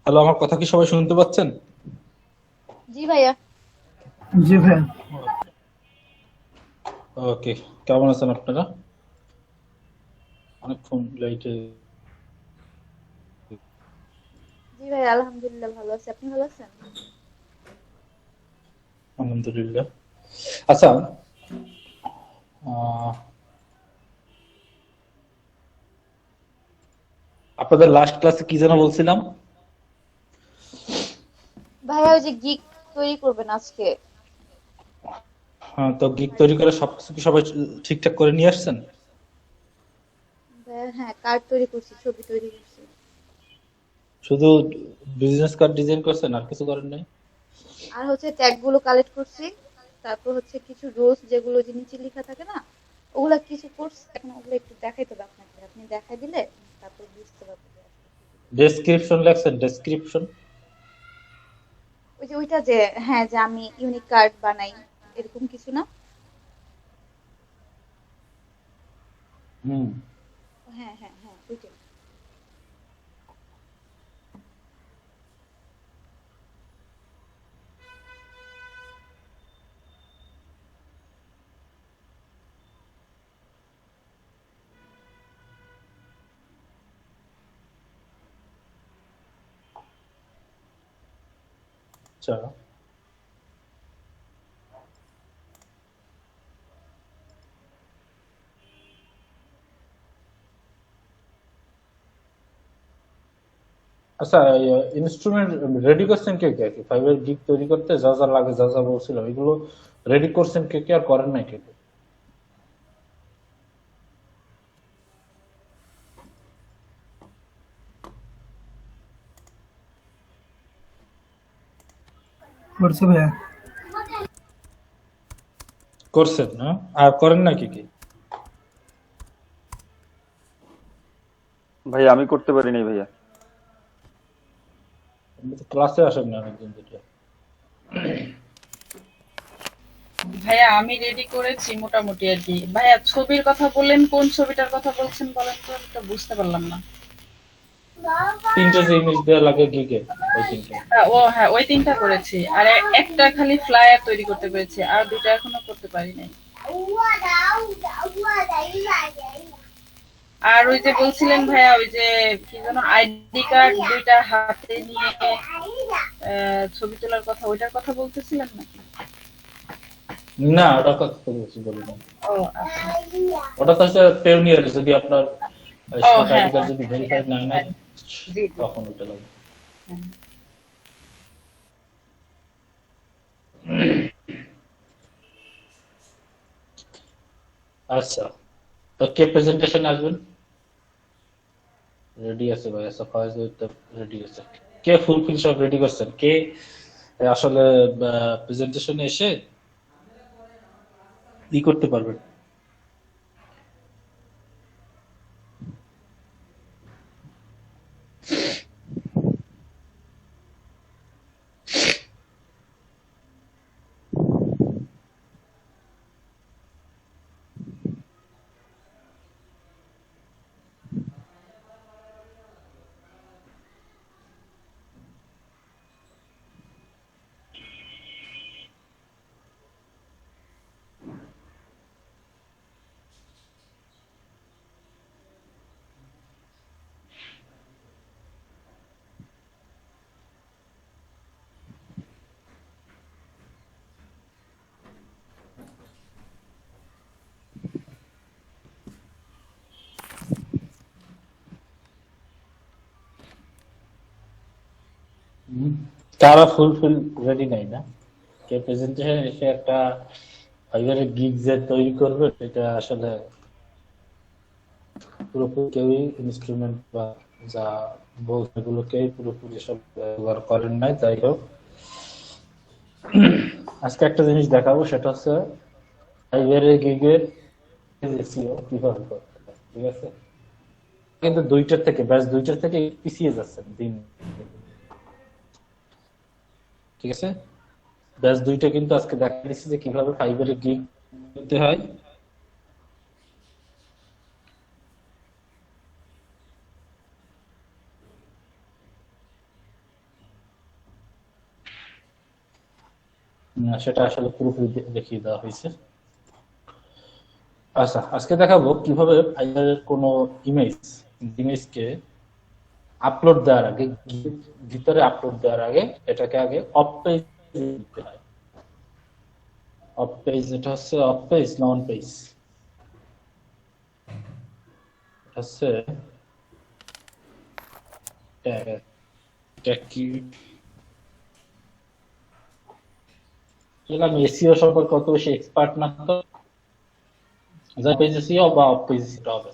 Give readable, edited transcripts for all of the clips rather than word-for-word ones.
Hello, আমার কথা কি সবাই শুনতে পাচ্ছেন? জি ভাইয়া। জি ভাইয়া। ওকে, কেমন আছেন আপনারা? অনেকক্ষণ লাইটে। জি ভাইয়া, আলহামদুলিল্লাহ ভালো আছি। আপনি ভালো আছেন? আলহামদুলিল্লাহ। আচ্ছা, আহ, আপনাদের লাস্ট ক্লাসে কি যেন বলছিলাম? ভাইয়া ওই যে গিগ তৈরি করবেন আজকে। হ্যাঁ, তো গিগ তৈরি করে সবকিছু কি সবাই ঠিকঠাক করে নিয়ে আসছেন? ভাইয়া হ্যাঁ, কার্ড তৈরি করছি, ছবি তৈরি করছি। শুধু বিজনেস কার্ড ডিজাইন করছেন, আর কিছু করেন নাই? আর হচ্ছে ট্যাগ গুলো কালেক্ট করছি। তারপর হচ্ছে কিছু রোজ যেগুলো যে নিচে লেখা থাকে না, ওগুলা কিছু করছি। এখন ওগুলো একটু দেখাইতে হবে আপনাকে, আপনি দেখাই দিলে তারপর বুঝতে পারবো যে আসলে কি কি করছি। ডেসক্রিপশন লেখছেন? ডেসক্রিপশন? ওই যে ওইটা যে, হ্যাঁ, যে আমি ইউনিক কার্ড বানাই, এরকম কিছু না? হুম। হ্যাঁ হ্যাঁ হ্যাঁ, ওইটাই। আচ্ছা, আচ্ছা, ইনস্ট্রুমেন্ট রেডি করছেন কে কে? ফাইবার গিগ তৈরি করতে যা যা লাগে, যা যা বলছিলাম, এগুলো রেডি করছেন কে কে, আর করেন নাই কে কে? করছে ভাইয়া। করছেন না? আর করেন না কি কি? ভাই আমি করতে পারি নাই ভাইয়া। আপনি তো ক্লাসে আসেন না অনেকদিন থেকে। ভাইয়া আমি রেডি করেছি মোটামুটি আর কি। ভাইয়া ছবির কথা বললেন, কোন ছবিটার কথা বলছেন বলেন তো, আমি তো বুঝতে পারলাম না। তিনটে যে ইমেজ দেওয়া লাগে গিগে, ওই তিনটে। ও হ্যাঁ, ওই তিনটা করেছি। আর একটা খালি ফ্লায়ার তৈরি করতে পেরেছি, আর দুইটা এখনো করতে পারি নাই। আর ওই যে বলছিলেন ভাইয়া, ওই যে কি যেন আইডি কার্ড দুইটা হাতে নিয়ে ছবি তোলার কথা, ওইটার কথা বলতেছিলেন নাকি? না, ওটা কথা তো বেশি বলি না। ও আচ্ছা। ওটা তো হচ্ছে পেওনিয়ার, যদি আপনার ও স্মার্ট হ্যাঁ আইডি কার্ড হ্যাঁ যদি ঠিক ভেরিফাইড আছে, না নেয়, হ্যাঁ। জি জি। তখন ওটা লাগবে। হ্যাঁ। আচ্ছা, তো কে প্রেজেন্টেশন আসবেন? রেডি আছে ভাই, আচ্ছা ফাইজ রেডি আছে। কে ফুলফিল সব রেডি করছেন? কে আসলে প্রেজেন্টেশনে এসে ই করতে পারবেন? হুম। কারা ফুলফিল রেডি নাই না? কে প্রেজেন্টেশন এসে একটা ফাইবারের গিগ যে তৈরি করবে, সেটা আসলে পুরোপুরি কেউই ইনস্ট্রুমেন্ট বা যা বলছে এগুলো কেউই পুরোপুরি সব ব্যবহার করেন নাই। যাই হোক, আজকে একটা জিনিস দেখাবো, সেটা হচ্ছে ফাইবারের গিগের এসইও কিভাবে করতে হয়, ঠিক আছে? কিন্তু দুইটার থেকে পিছিয়ে যাচ্ছেন দিন দিন, ঠিক আছে? ব্যাচ দুইটা কিন্তু আজকে দেখা দিচ্ছে যে কিভাবে ফাইবারের গিগ করতে হয়। সেটা আসলে পুরোপুরি দেখিয়ে দেওয়া হয়েছে। আচ্ছা, আজকে দেখাবো কিভাবে ফাইবারের কোনো ইমেজকে আপলোড দেওয়ার আগে, ভিতরে আপলোড দেওয়ার আগে এটাকে আগে অফ পেজ দিতে হয়। অফ পেজ, এটা হচ্ছে অফ পেজ না অন পেজ? হচ্ছে কি আমি এসইও সম্পর্কে অত বেশি এক্সপার্ট না, তো যা পেজ এসইও বা অফ পেজ হবে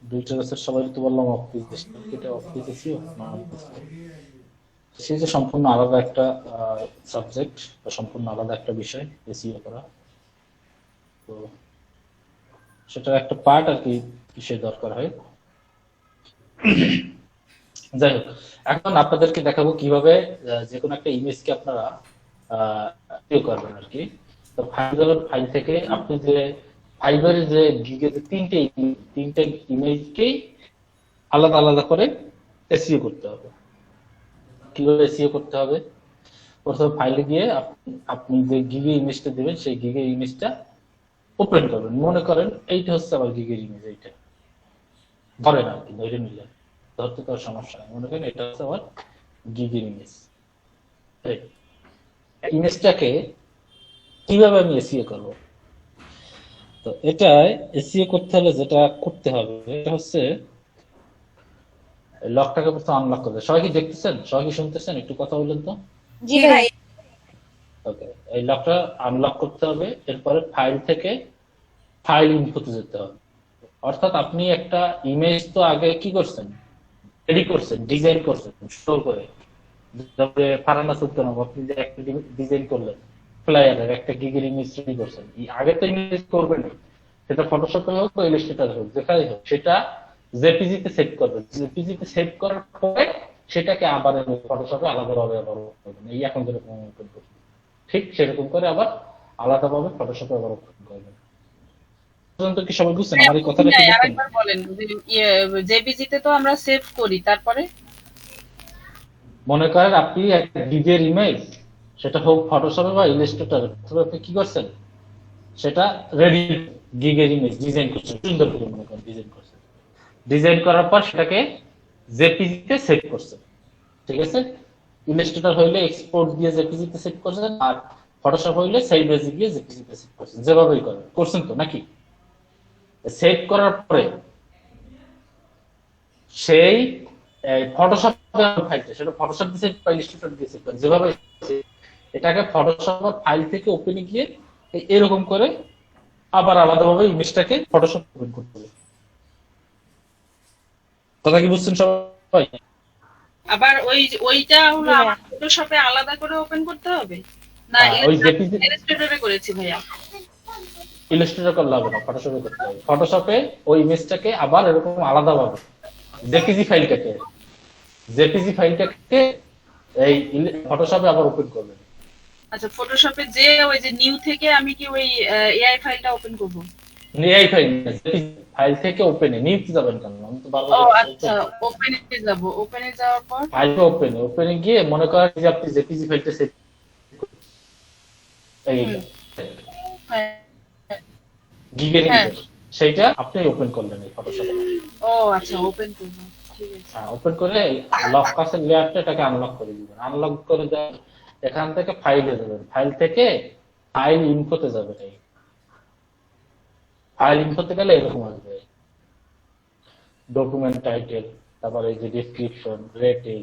দুইটা বছর সবাই তো বললাম অফ পেজ, এটা অফ পেজ এসইও না অন পেজ। সেটা সম্পূর্ণ আলাদা একটা সাবজেক্ট বা সম্পূর্ণ আলাদা একটা বিষয় এসইও করা। তো সেটার একটা পার্ট আর কি কিসের দরকার হয়। যাই হোক, এখন আপনাদেরকে দেখাবো কিভাবে যে কোনো একটা ইমেজকে আপনারা করবেন আর কি। তো ফাইল থেকে আপনি যে ফাইবারের যে গিগে তিনটে ইমেজকেই আলাদা আলাদা করে এসইও করতে হবে। কিভাবে এসইও করতে হবে? প্রথমে ফাইলে গিয়ে আপনি যে গিগে ইমেজটা দেবেন সেই গিগে ইমেজটা ওপেন করবেন। মনে করেন এইটা হচ্ছে আমার গিগের ইমেজ, এইটা ধরেন আর কি, ধরে নিলেন, ধরতে তো সমস্যা নেই। মনে করেন এটা হচ্ছে আমার গিগের ইমেজ। ইমেজটাকে কিভাবে আমি এসইও করব? তো এটা এসইও করতে হলে যেটা করতে হবে এটা হচ্ছে লকটাকে প্রথমে আনলক করতে। সবাই কি দেখতেছেন? সবাই কি শুনতেছেন? একটু কথা বলেন তো। জি ভাই। ওকে, এই লকটা আনলক করতে হবে। এরপরে ফাইল থেকে ফাইল ইনফোতে যেতে হবে। অর্থাৎ আপনি একটা ইমেজ তো আগে কি করছেন, রেডি করছেন, ডিজাইন করছেন স্টোর করে। তারপরে ফারানা সুলতান আপনি যে একটা ডিজাইন করলেন ফ্লায়ারের একটা গিগের ইমেজ রেডি করছেন, আগে তো ইমেজ করবেন, সেটা ফটোশপে হোক বা ইলাস্ট্রেটর হোক, যেখানে হোক, সেটা জেপিজি তে সেভ করবেন। জেপিজি তে সেভ করার পরে সেটাকে আবার ফটোশপে আলাদাভাবে আবার করবেন। এই এখন যেরকম ওপেন করবেন ঠিক সেরকম করে আবার আলাদাভাবে ফটোশপে আবার ওপেন করবেন। পর্যন্ত কি সবাই বুঝছেন আমার এই কথাটা? কি আরেকবার বলেন। জেপিজি তে তো আমরা সেভ করি, তারপরে মনে করেন আপনি একটা গিগের ইমেজ, সেটা হোক ফটোশপে বা ইলাস্ট্রেটর, আপনি কি করছেন, সেটা রেডি গিগের ইমেজ ডিজাইন করছেন, সুন্দর করে মনে করেন ডিজাইন করছেন। ডিজাইন করার পর সেটাকে জেপিজি তে সেভ করছেন, ঠিক আছে? ইলাস্ট্রেটর হইলে এক্সপোর্ট দিয়ে জেপিজি তে সেভ করছেন, আর ফটোশপ হইলে সেভ এজ গিয়ে জেপিজি তে সেভ করছেন। যেভাবেই করেন করছেন তো নাকি? সেভ করার পরে সেই ফটোশপ ফাইলটা, সেটা ফটোশপ দিয়ে সেভ বা ইলাস্ট্রেটর দিয়ে সেভ করেন, যেভাবে এটাকে ফটোশপ ফাইল থেকে ওপেনে গিয়ে এরকম করে আবার আলাদাভাবে ইমেজটাকে ফটোশপ ওপেন করতে হবে। কথা কি বুঝছেন সবাই? আবার ওইটা হলো আমার ফটোশপে আলাদা করে ওপেন করতে হবে না? ওই জেপিজি ইলাস্ট্রেটরে করেছি ভাইয়া। ইলাস্ট্রেটর করলে হবে না, ফটোশপে করতে হবে। ফটোশপে ওই ইমেজটাকে আবার এরকম আলাদাভাবে জেপিজি ফাইলটাকে এই ফটোশপে আবার ওপেন করবেন। আচ্ছা, ফটোশপে যে ওই যে নিউ থেকে আমি কি ওই এআই ফাইলটা ওপেন করব? এই ফাইল থেকে ওপেনে নিতে যাবেন কেন? আমি তো বারবার ও আচ্ছা, ওপেনে যাব। ওপেনে যাওয়ার পর ফাইল ওপেনে গিয়ে মনে করেন যে আপনি জেপিজি ফাইলটা সেভ গিগের ইমেজ, সেইটা আপনি ওপেন করলেন এই ফটোশপে। ও আচ্ছা, ওপেন করব, ঠিক আছে। ওপেন করে লক কাসের লেয়ারটা এটাকে আনলক করে দিবেন। আনলক করে দেন, এখান থেকে ফাইলে যাবেন, ফাইল থেকে ফাইল ইনফোতে যাবেন। এই ফাইল ইনফোতে গেলে এরকম আসবে ডকুমেন্ট টাইটেল, তারপরে এই যে description, rating,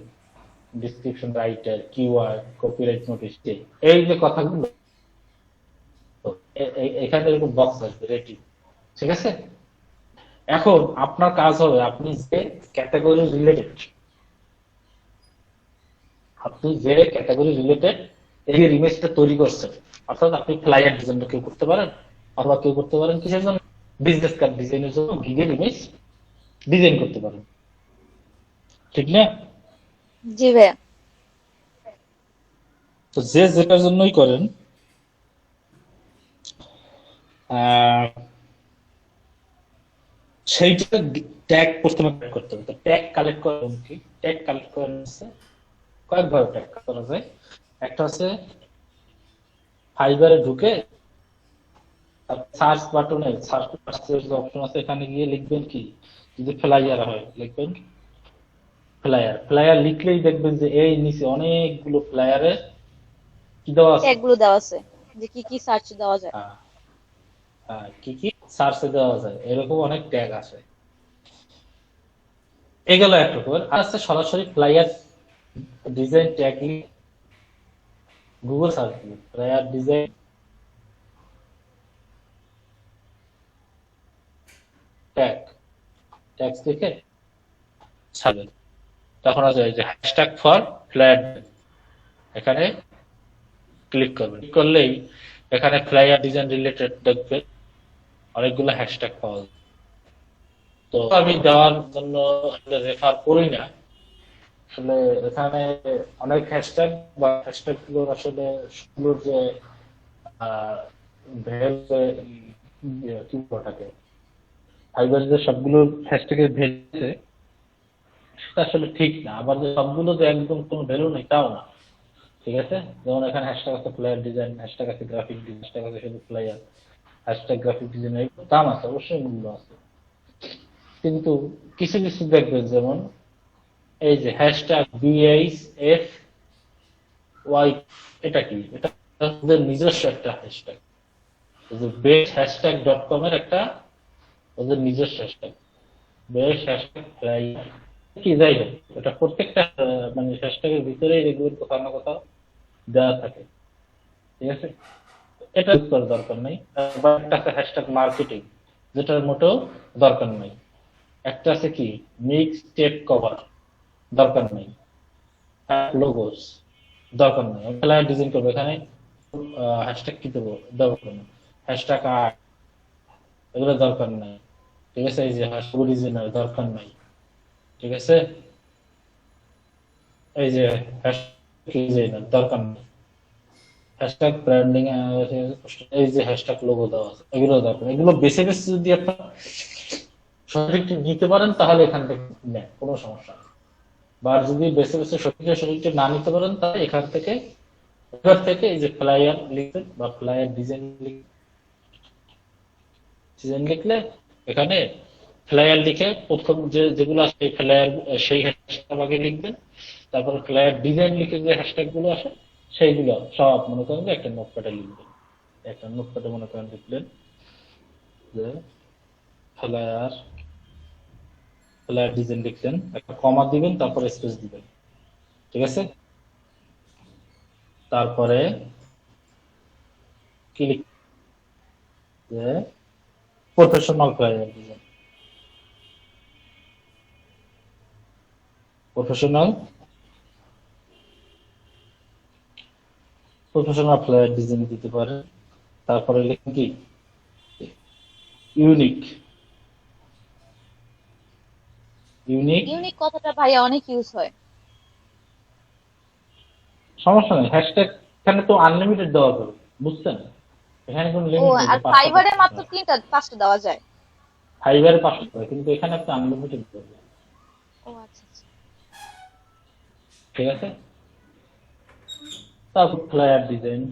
description writer, keyword, copyright notice, এই যে কথাগুলো এখানে এরকম বক্স আসবে রেটিং, ঠিক আছে? এখন আপনার কাজ হবে আপনি যে ক্যাটাগরি রিলেটেড এই ইমেজটা তৈরি করছেন, অর্থাৎ আপনি ফ্লায়ার ডিজাইন কেউ করতে পারেন, অথবা কেউ করতে পারেন কিসের জন্য, বিজনেস কার্ড ডিজাইনের জন্য গিগের ইমেজ ডিজাইন করতে পারেন, ঠিক না? জি ভাইয়া। তো যে যেটার জন্যই করেন সেইটা ট্যাগ প্রথমে করতে হবে। ট্যাগ কালেক্ট করেন কি? ট্যাগ কালেক্ট করেন কয়েকভাবে ট্যাগ করা যায়। একটা আছে ফাইবারে ঢুকে সার্চ বাটনে সার্চ অপশন আছে, এখানে গিয়ে লিখবেন কি, যদি ফ্লাইয়ার হয় লিখবেন ফ্লায়ার। ফ্লায়ার লিখলেই দেখবেন যে এই নিচে অনেকগুলো ফ্লায়ারে কি দেওয়া আছে, ট্যাগ গুলো দেওয়া আছে যে কি কি সার্চ দেওয়া যায়। হ্যাঁ, হ্যাঁ, কি কি সার্চে দেওয়া যায় এরকম অনেক ট্যাগ আছে। এগুলো একটা খবর। আর আছে সরাসরি flyer design tag Google search দিন, ফ্লাইয়ার ডিজাইন ট্যাগ, ট্যাগস লিখে ছাড়বেন। তখন আছে এই যে হ্যাশট্যাগ ফর ফ্লায়ার, এখানে ক্লিক করবেন। ক্লিক করলেই এখানে ফ্লাইয়ার ডিজাইন রিলেটেড দেখবে অনেকগুলো হ্যাশট্যাগ পাওয়া যায়। তো আমি দেওয়ার জন্য রেফার করি না আসলে, এখানে অনেক হ্যাশট্যাগ বা হ্যাশট্যাগ গুলোর আসলে সেগুলোর যে কি ওটাকে ফাইবার যে সবগুলো হ্যাশট্যাগের ভ্যালু সেটা আসলে ঠিক না, আবার যে সবগুলো যে একদম কোনো ভ্যালু নেই তাও না। ঠিক আছে, যেমন এখানে হ্যাশট্যাগ আছে ফ্লায়ার ডিজাইন, হ্যাশট্যাগ আছে গ্রাফিক ডিজাইন, হ্যাশট্যাগ আছে শুধু ফ্লায়ার, হ্যাশট্যাগ গ্রাফিক ডিজাইন, দাম আছে অবশ্যই, মূল্য আছে। কিন্তু কিছু কিছু দেখবেন যেমন এই যে হ্যাশট্যাগ BHF ওয়াই, এটা কি, এটা ওদের নিজস্ব একটা হ্যাশট্যাগ, বেস্ট হ্যাশট্যাগ .com এর একটা ওদের নিজস্ব হ্যাশট্যাগ, বেস্ট হ্যাশট্যাগ ফ্লায়ার কি, যাই হোক এটা প্রত্যেকটা মানে হ্যাশট্যাগের ভিতরেই দেখবেন কোথাও না কোথাও দেওয়া থাকে। ঠিক আছে, এটা ইউজ করার দরকার নেই। আবার একটা আছে হ্যাশট্যাগ মার্কেটিং, যেটার মোটেও দরকার নেই। একটা আছে কি মিক্স টেপ কভার, দরকার নেই। লোগোস দরকার নেই। ফ্লায়ার ডিজাইন করবো, এখানে হ্যাশট্যাগ কি দেবো, দরকার নেই। হ্যাশট্যাগ আর্ট, এগুলো দরকার নেই। ঠিক আছে, এই যে হ্যাশট্যাগ অরিজিনাল দরকার নাই। ঠিক আছে, এই যে হ্যাশট্যাগ দরকার নেই। হ্যাশট্যাগ ব্র্যান্ডিং, এই যে হ্যাশট্যাগ লোগো দেওয়া আছে, এগুলো দরকার। এগুলো বেছে বেছে যদি আপনার সঠিকটি নিতে পারেন তাহলে এখান থেকে নেন, কোনো সমস্যা নেই। বা যদি বেছে বেছে সঠিকটি না নিতে পারেন তাহলে এখান থেকে এবার থেকে এই যে ফ্লায়ার লিখবেন বা ফ্লায়ার ডিজাইন লিখলে এখানে ফ্লায়ার লিখে প্রথম যেগুলো আছে ফ্লায়ার সেই হ্যাশট্যাগ আগে লিখবেন, তারপরে ফ্লায়ার ডিজাইন লিখে যে হ্যাশট্যাগ গুলো আসে সেইগুলো সব মনে করেন যে একটা নোটপ্যাডে লিখবেন। একটা নোটপ্যাডে মনে করেন লিখলেন যে ফ্লায়ার ডিজাইন লিখলেন, একটা কমা দিবেন, তারপরে স্পেস দিবেন। ঠিক আছে, তারপরে কি লিখবে, professional flyer design, professional flyer design দিতে পারে। তারপরে লিখুন কি ইউনিক, ইউনিক কথাটা ভাইয়া অনেক ইউজ হয়। সমস্যা নেই, হ্যাশট্যাগ এখানে তো আনলিমিটেড দেওয়া যাবে, বুঝছেন, এখানে কোনো ও, লিমিট নেই আর ফাইবারে মাত্র 5টা দেওয়া যায়। ফাইবারে 500 টাকা, কিন্তু এখানে আপনি আনলিমিটেড দেবেন। ও আচ্ছা আচ্ছা। ঠিক আছে, তারপর ফ্লায়ার ডিজাইন,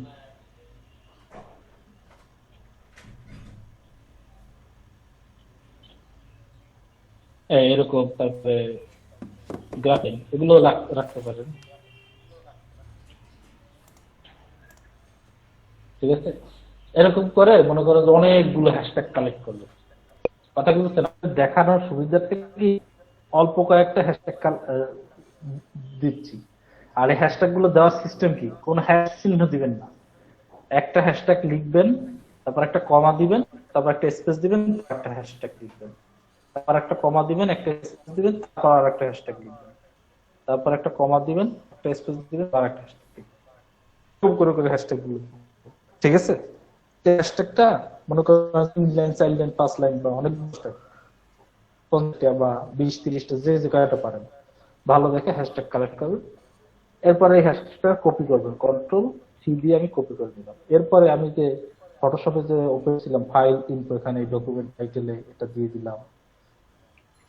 এরকম, তারপরে গ্রাফিক, এগুলো রাখতে পারেন। ঠিক আছে, এরকম করে মনে করেন যে অনেকগুলো হ্যাশট্যাগ কালেক্ট করলো, কথা কি বুঝছেন, দেখানোর সুবিধার্থে কি অল্প কয়েকটা হ্যাশট্যাগ দিচ্ছি। আর এই হ্যাশট্যাগ গুলো দেওয়ার সিস্টেম কি, কোন হ্যাশ চিহ্ন দিবেন না, একটা হ্যাশট্যাগ লিখবেন, তারপর একটা কমা দিবেন, তারপর একটা স্পেস দিবেন, একটা হ্যাশট্যাগ লিখবেন, তারপর একটা কমা দিবেন, একটা স্পেস দিবেন, তারপর আর একটা হ্যাশট্যাগ লিখবেন, তারপর একটা কমা দিবেন, একটা স্পেস দিবেন, আর একটা হ্যাশট্যাগ লিখবেন, খুব করে করে হ্যাশট্যাগ গুলো। ঠিক আছে, হ্যাশট্যাগটা মনে করেন 3 লাইন 4 লাইন 5 লাইন বা অনেক 50টা বা 20-30টা যে কয়টা পারেন ভালো দেখে হ্যাশট্যাগ কালেক্ট করবেন। এরপরে এই হ্যাশট্যাগটা কপি করবেন, Ctrl+C দিয়ে আমি কপি করে দিলাম। এরপরে আমি যে ফটোশপে যে ওপেন ছিলাম ফাইল ইনফো, এখানে ডকুমেন্ট টাইটেলে এটা দিয়ে দিলাম,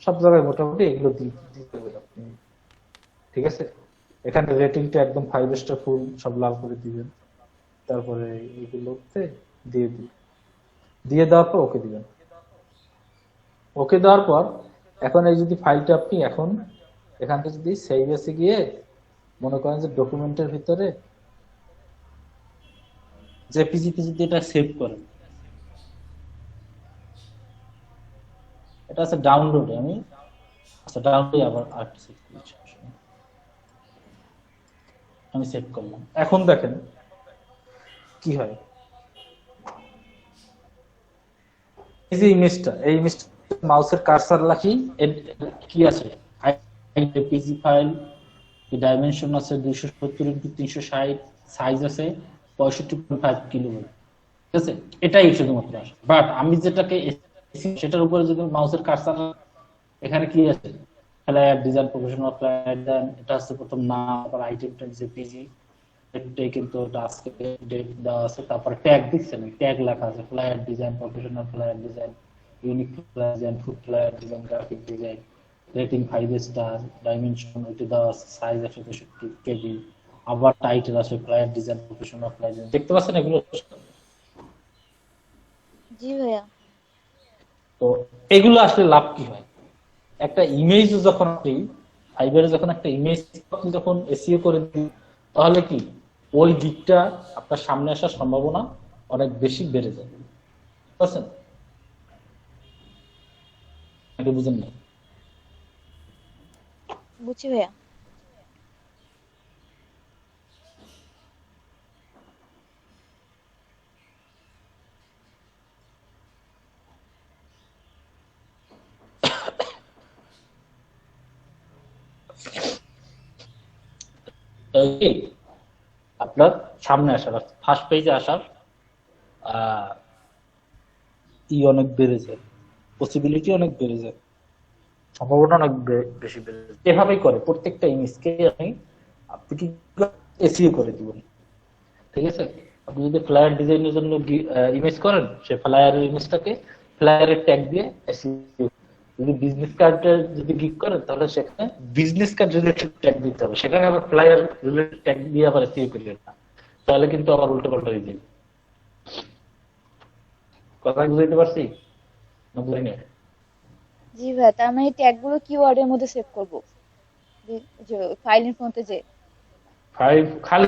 সব জায়গায় মোটামুটি এগুলো দিতে হবে আপনি। ঠিক আছে, এখানে রেটিংটা একদম 5 স্টার ফুল সব লাল করে দিবেন। তারপরে এগুলোতে দিয়ে দিবেন, দিয়ে দেওয়ার পর ওকে দিবেন। ওকে দেওয়ার পর এখন এই যদি ফাইলটা আপনি এখন এখান থেকে যদি সেভ এসে গিয়ে মনে করেন যে ডকুমেন্টের ভিতরে জেপিজিতে যদি এটা সেভ করেন, এটা আছে ডাউনলোডে, আমি আচ্ছা ডাউনলোডে আবার আরেকটা সেভ করছি, আমি সেভ করলাম। এখন দেখেন কি হয়। এই যে ইমেজটা, এই ইমেজটা মাউসের কার্সার রাখি, কি আছে জেপিজি ফাইল, ডাইমেনশন আছে 270x360, সাইজ আছে 65.5 কিলোবাইট, ঠিক আছে? এটাই শুধুমাত্র আসে। বাট আমি যেটাকে সেটার উপরে যদি মাউসের কার্সার, এখানে কি আছে flyer design, professional flyer design, এটা হচ্ছে প্রথম নাম, তারপর আইটেমটা জেপিজি, এটাই কিন্তু এটা আজকে ডেট দেওয়া আছে। তারপর ট্যাগ দিচ্ছেন, ট্যাগ লেখা আছে flyer design, professional flyer design, unique flyer design, food flyer design, graphic design, rating 5 star, dimension ওইটা দেওয়া আছে, সাইজ 163 কেবি, আবার টাইটেল আছে flyer design, professional flyer design. দেখতে পাচ্ছেন এগুলো? জি ভাইয়া। তো এগুলো আসলে লাভ কি হয়, একটা ইমেজ যখন আপনি ফাইবারে যখন একটা ইমেজ আপনি যখন এসইও করে দিন, তাহলে কি ওই দিকটা আপনার সামনে আসার সম্ভাবনা অনেক বেশি বেড়ে যায়, বুঝছেন? এটা বুঝেন না? বুঝছি ভাইয়া। কি আপনার সামনে আসার, ফার্স্ট পেজে আসার অনেক বেড়ে যায়, পসিবিলিটি অনেক বেড়ে যায়, সম্ভাবনা অনেক বেশি বেড়ে যায়। এভাবেই করে প্রত্যেকটা ইমেজকে আপনি কি এসইও করে দিবেন, ঠিক আছে? আপনি যদি ফ্লায়ার ডিজাইনের জন্য ইমেজ করেন, সে ফ্লায়ারের ইমেজটাকে ফ্লায়ারের ট্যাগ দিয়ে এসইও, যদি বিজনেস কার্ডের যদি গিগ করেন তাহলে সেখানে বিজনেস কার্ড রিলেটেড ট্যাগ দিতে হবে, সেখানে আবার ফ্লায়ার রিলেটেড ট্যাগ দিয়ে আবার এসইও করিলেন না, তাহলে কিন্তু আবার উল্টো পাল্টা হয়ে যাবে। কথা বুঝতে পারছি না? বুঝি না? জি ভাইয়া, তার মানে ট্যাগ গুলো কিওয়ার্ডের মধ্যে সেভ করবো, যে ফাইল ইনফোতে যে। ফাইভ খালি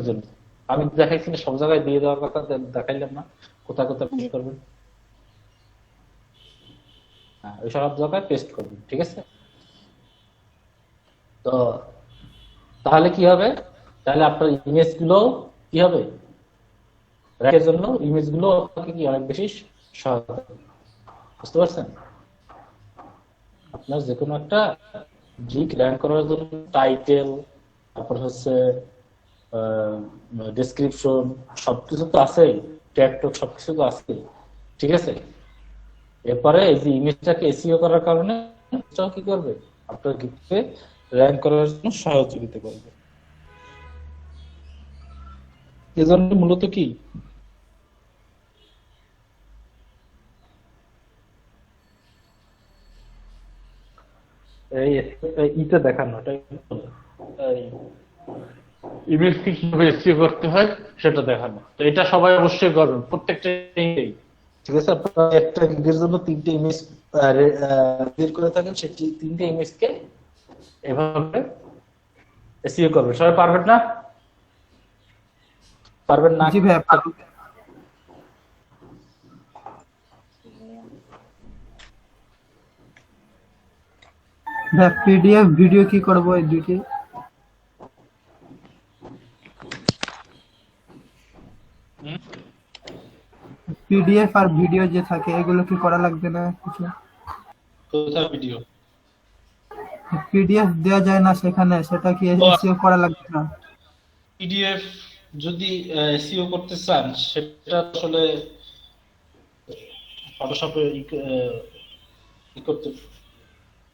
জন্য আমি দেখাইছি না, সব জায়গায় দিয়ে দেওয়ার কথা দেখাইলাম না, কোথায় কোথায় জি। পেস্ট করবেন, হ্যাঁ ওই সব জায়গায় পেস্ট করবেন, ঠিক আছে? তো তাহলে কি হবে, তাহলে আপনার ইমেজ গুলো কি হবে, র্যাঙ্কের জন্য ইমেজ গুলো আপনাকে কি অনেক বেশি সহায়তা করবে, বুঝতে পারছেন? আপনার যে কোনো একটা গিগ র্যাঙ্ক করার জন্য টাইটেল, তারপর হচ্ছে ডেসক্রিপশন, সবকিছু তো আছে, ট্যাগ ট্যাগ সবকিছু তো আছে, ঠিক আছে? এরপরে এই যে ইমেজটাকে এসইও করার কারণে এটাও কি করবে, আপনার গিগকে র্যাঙ্ক করার জন্য সহযোগিতা করবে। এজন্য মূলত কি এই ইটা দেখানো, ইমেজকে কিভাবে এসইও করতে হয় সেটা দেখানো। তো এটা সবাই অবশ্যই করবেন, প্রত্যেকটা, ঠিক আছে? আপনারা একটা গিগের জন্য 3টে ইমেজ বের করে থাকেন, সেই 3টে ইমেজকে এভাবে এসইও করবেন। সবাই পারবেন না? পারবেন না? জি ভাইয়া পারবো। ভাইয়া পিডিএফ ভিডিও কি করবো এই দুইটি? পিডিএফ আর ভিডিও যে থাকে এগুলো কি করা লাগবে না কিছু? কোথায় ভিডিও? পিডিএফ দেওয়া যায় না সেখানে, সেটা কি এসইও করা লাগবে না? পিডিএফ যদি এসইও করতে চান সেটা আসলে ফটোশপে করতে,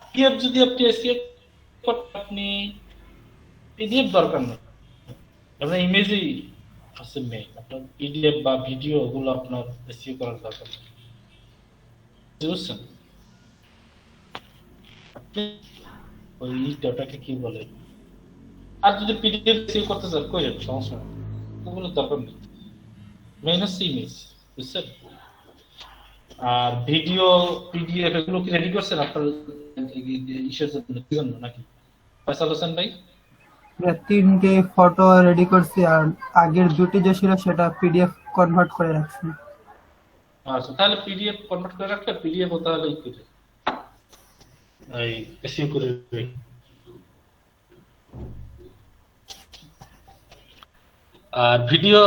পিডিএফ যদি আপনি এসইও করতে, আপনি পিডিএফ দরকার নেই, আপনার ইমেজই আছে মেইন, আপনার পিডিএফ বা ভিডিও ওগুলো আপনার এসইও করার দরকার নেই, বুঝছেন? ওই ওটাকে কি বলে, আর যদি পিডিএফ সেভ করতে চান করেন, সমস্যা নেই, ওগুলো দরকার নেই। মেইন হচ্ছে ইমেজ, বুঝছেন? আর ভিডিও পিডিএফ এগুলো কি রেডি করছেন আপনার ইসের জন্য নাকি? ফয়সাল হোসেন ভাই, ভাইয়া 3টে ফটো রেডি করছি, আর আগের দুটি যে ছিল সেটা পিডিএফ কনভার্ট করে রাখছি। আচ্ছা তাহলে পিডিএফ কনভার্ট করে রাখলে পিডিএফ ও তাহলে এই করে এই এসইও করে রাখবে। আর ভিডিও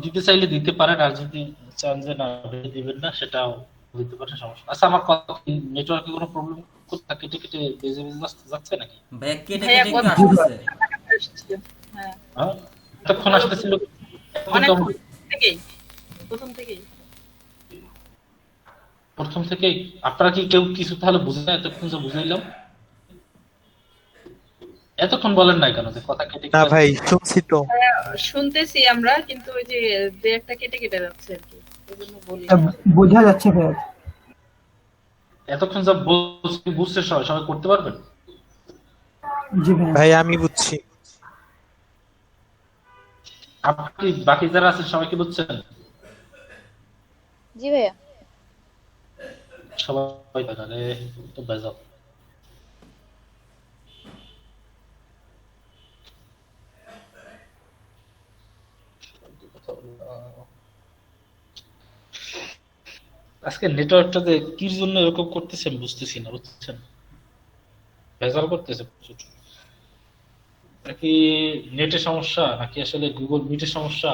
দিতে চাইলে দিতে পারেন, আর যদি চান যে না ভিডিও দিবেন না সেটাও দিতে পারেন, সমস্যা না। আচ্ছা আমার কথা নেটওয়ার্কে কোনো প্রবলেম কোথায় কেটে কেটে বেজে বেজে যাচ্ছে নাকি? ভাইয়া কেটে ভাইয়া কেটে কথা একটু আসতেছে। আসছে। হ্যাঁ, হ্যাঁ এতক্ষণ আসতেছিল অনেক কিন্তু প্রথম থেকেই প্রথম থেকে আপনারা কি কেউ কিছু তাহলে বুঝে না? এতক্ষণ যে বুঝাইলাম, এতক্ষণ বলেন নাই কেন যে কথা কেটে না কেটে ভাই, শুনছি তো। শুনতেছি আমরা, কিন্তু ওই যে দু একটা কেটে কেটে যাচ্ছে আর কি, এই জন্য বলি। বোঝা যাচ্ছে ভাইয়া। এতক্ষণ যা বুঝছে সবাই সবাই করতে পারবেন? জি ভাইয়া। ভাই আমি বুঝছি। আপনি বাকি যারা আছেন সবাই কি বুঝছেন? জি ভাইয়া। সবাই তাহলে তো বেজাল। আজকে নেটওয়ার্কটা যে কির জন্য এরকম করতেছেন বুঝতেছি না, বুঝছেন? ভেজাল করতেছে প্রচুর। নাকি নেটের সমস্যা নাকি আসলে গুগল মিটের সমস্যা?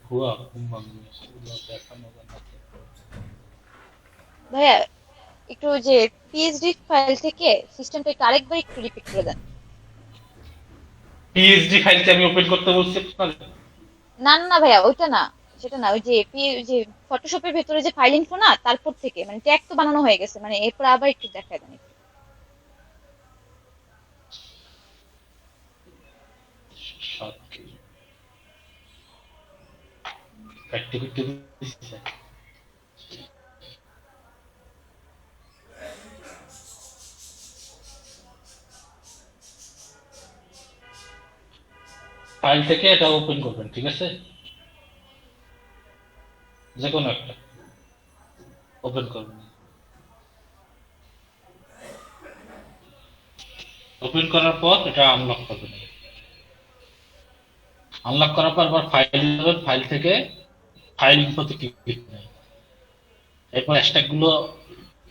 ভুয়া ঘুম ভাঙবে, সেগুলো দেখানো যায় না। ভাইয়া একটু যে পিএইচডি ফাইল থেকে সিস্টেমটা একটু আরেকবার একটু রিপিট করে দেন। পিএইচডি ফাইলটা আমি ওপেন করতে বলছি আপনাদের। না না না ভাইয়া, ওইটা না, সেটা না, ওই যে ওই যে ফটোশপের ভেতরে যে ফাইল ইনফো না, তারপর থেকে মানে ট্যাগ তো বানানো হয়ে গেছে, মানে এরপর আবার একটু দেখায় দেন একটু। ফাইল থেকে এটা ওপেন করবেন, ঠিক আছে? যে কোনো একটা ওপেন করবেন। ওপেন করার পর এটা আনলক করবেন। আনলক করার পর আবার ফাইল যাবেন, ফাইল থেকে ফাইল ইনফোতে ক্লিক করবেন। এরপর হ্যাশট্যাগ গুলো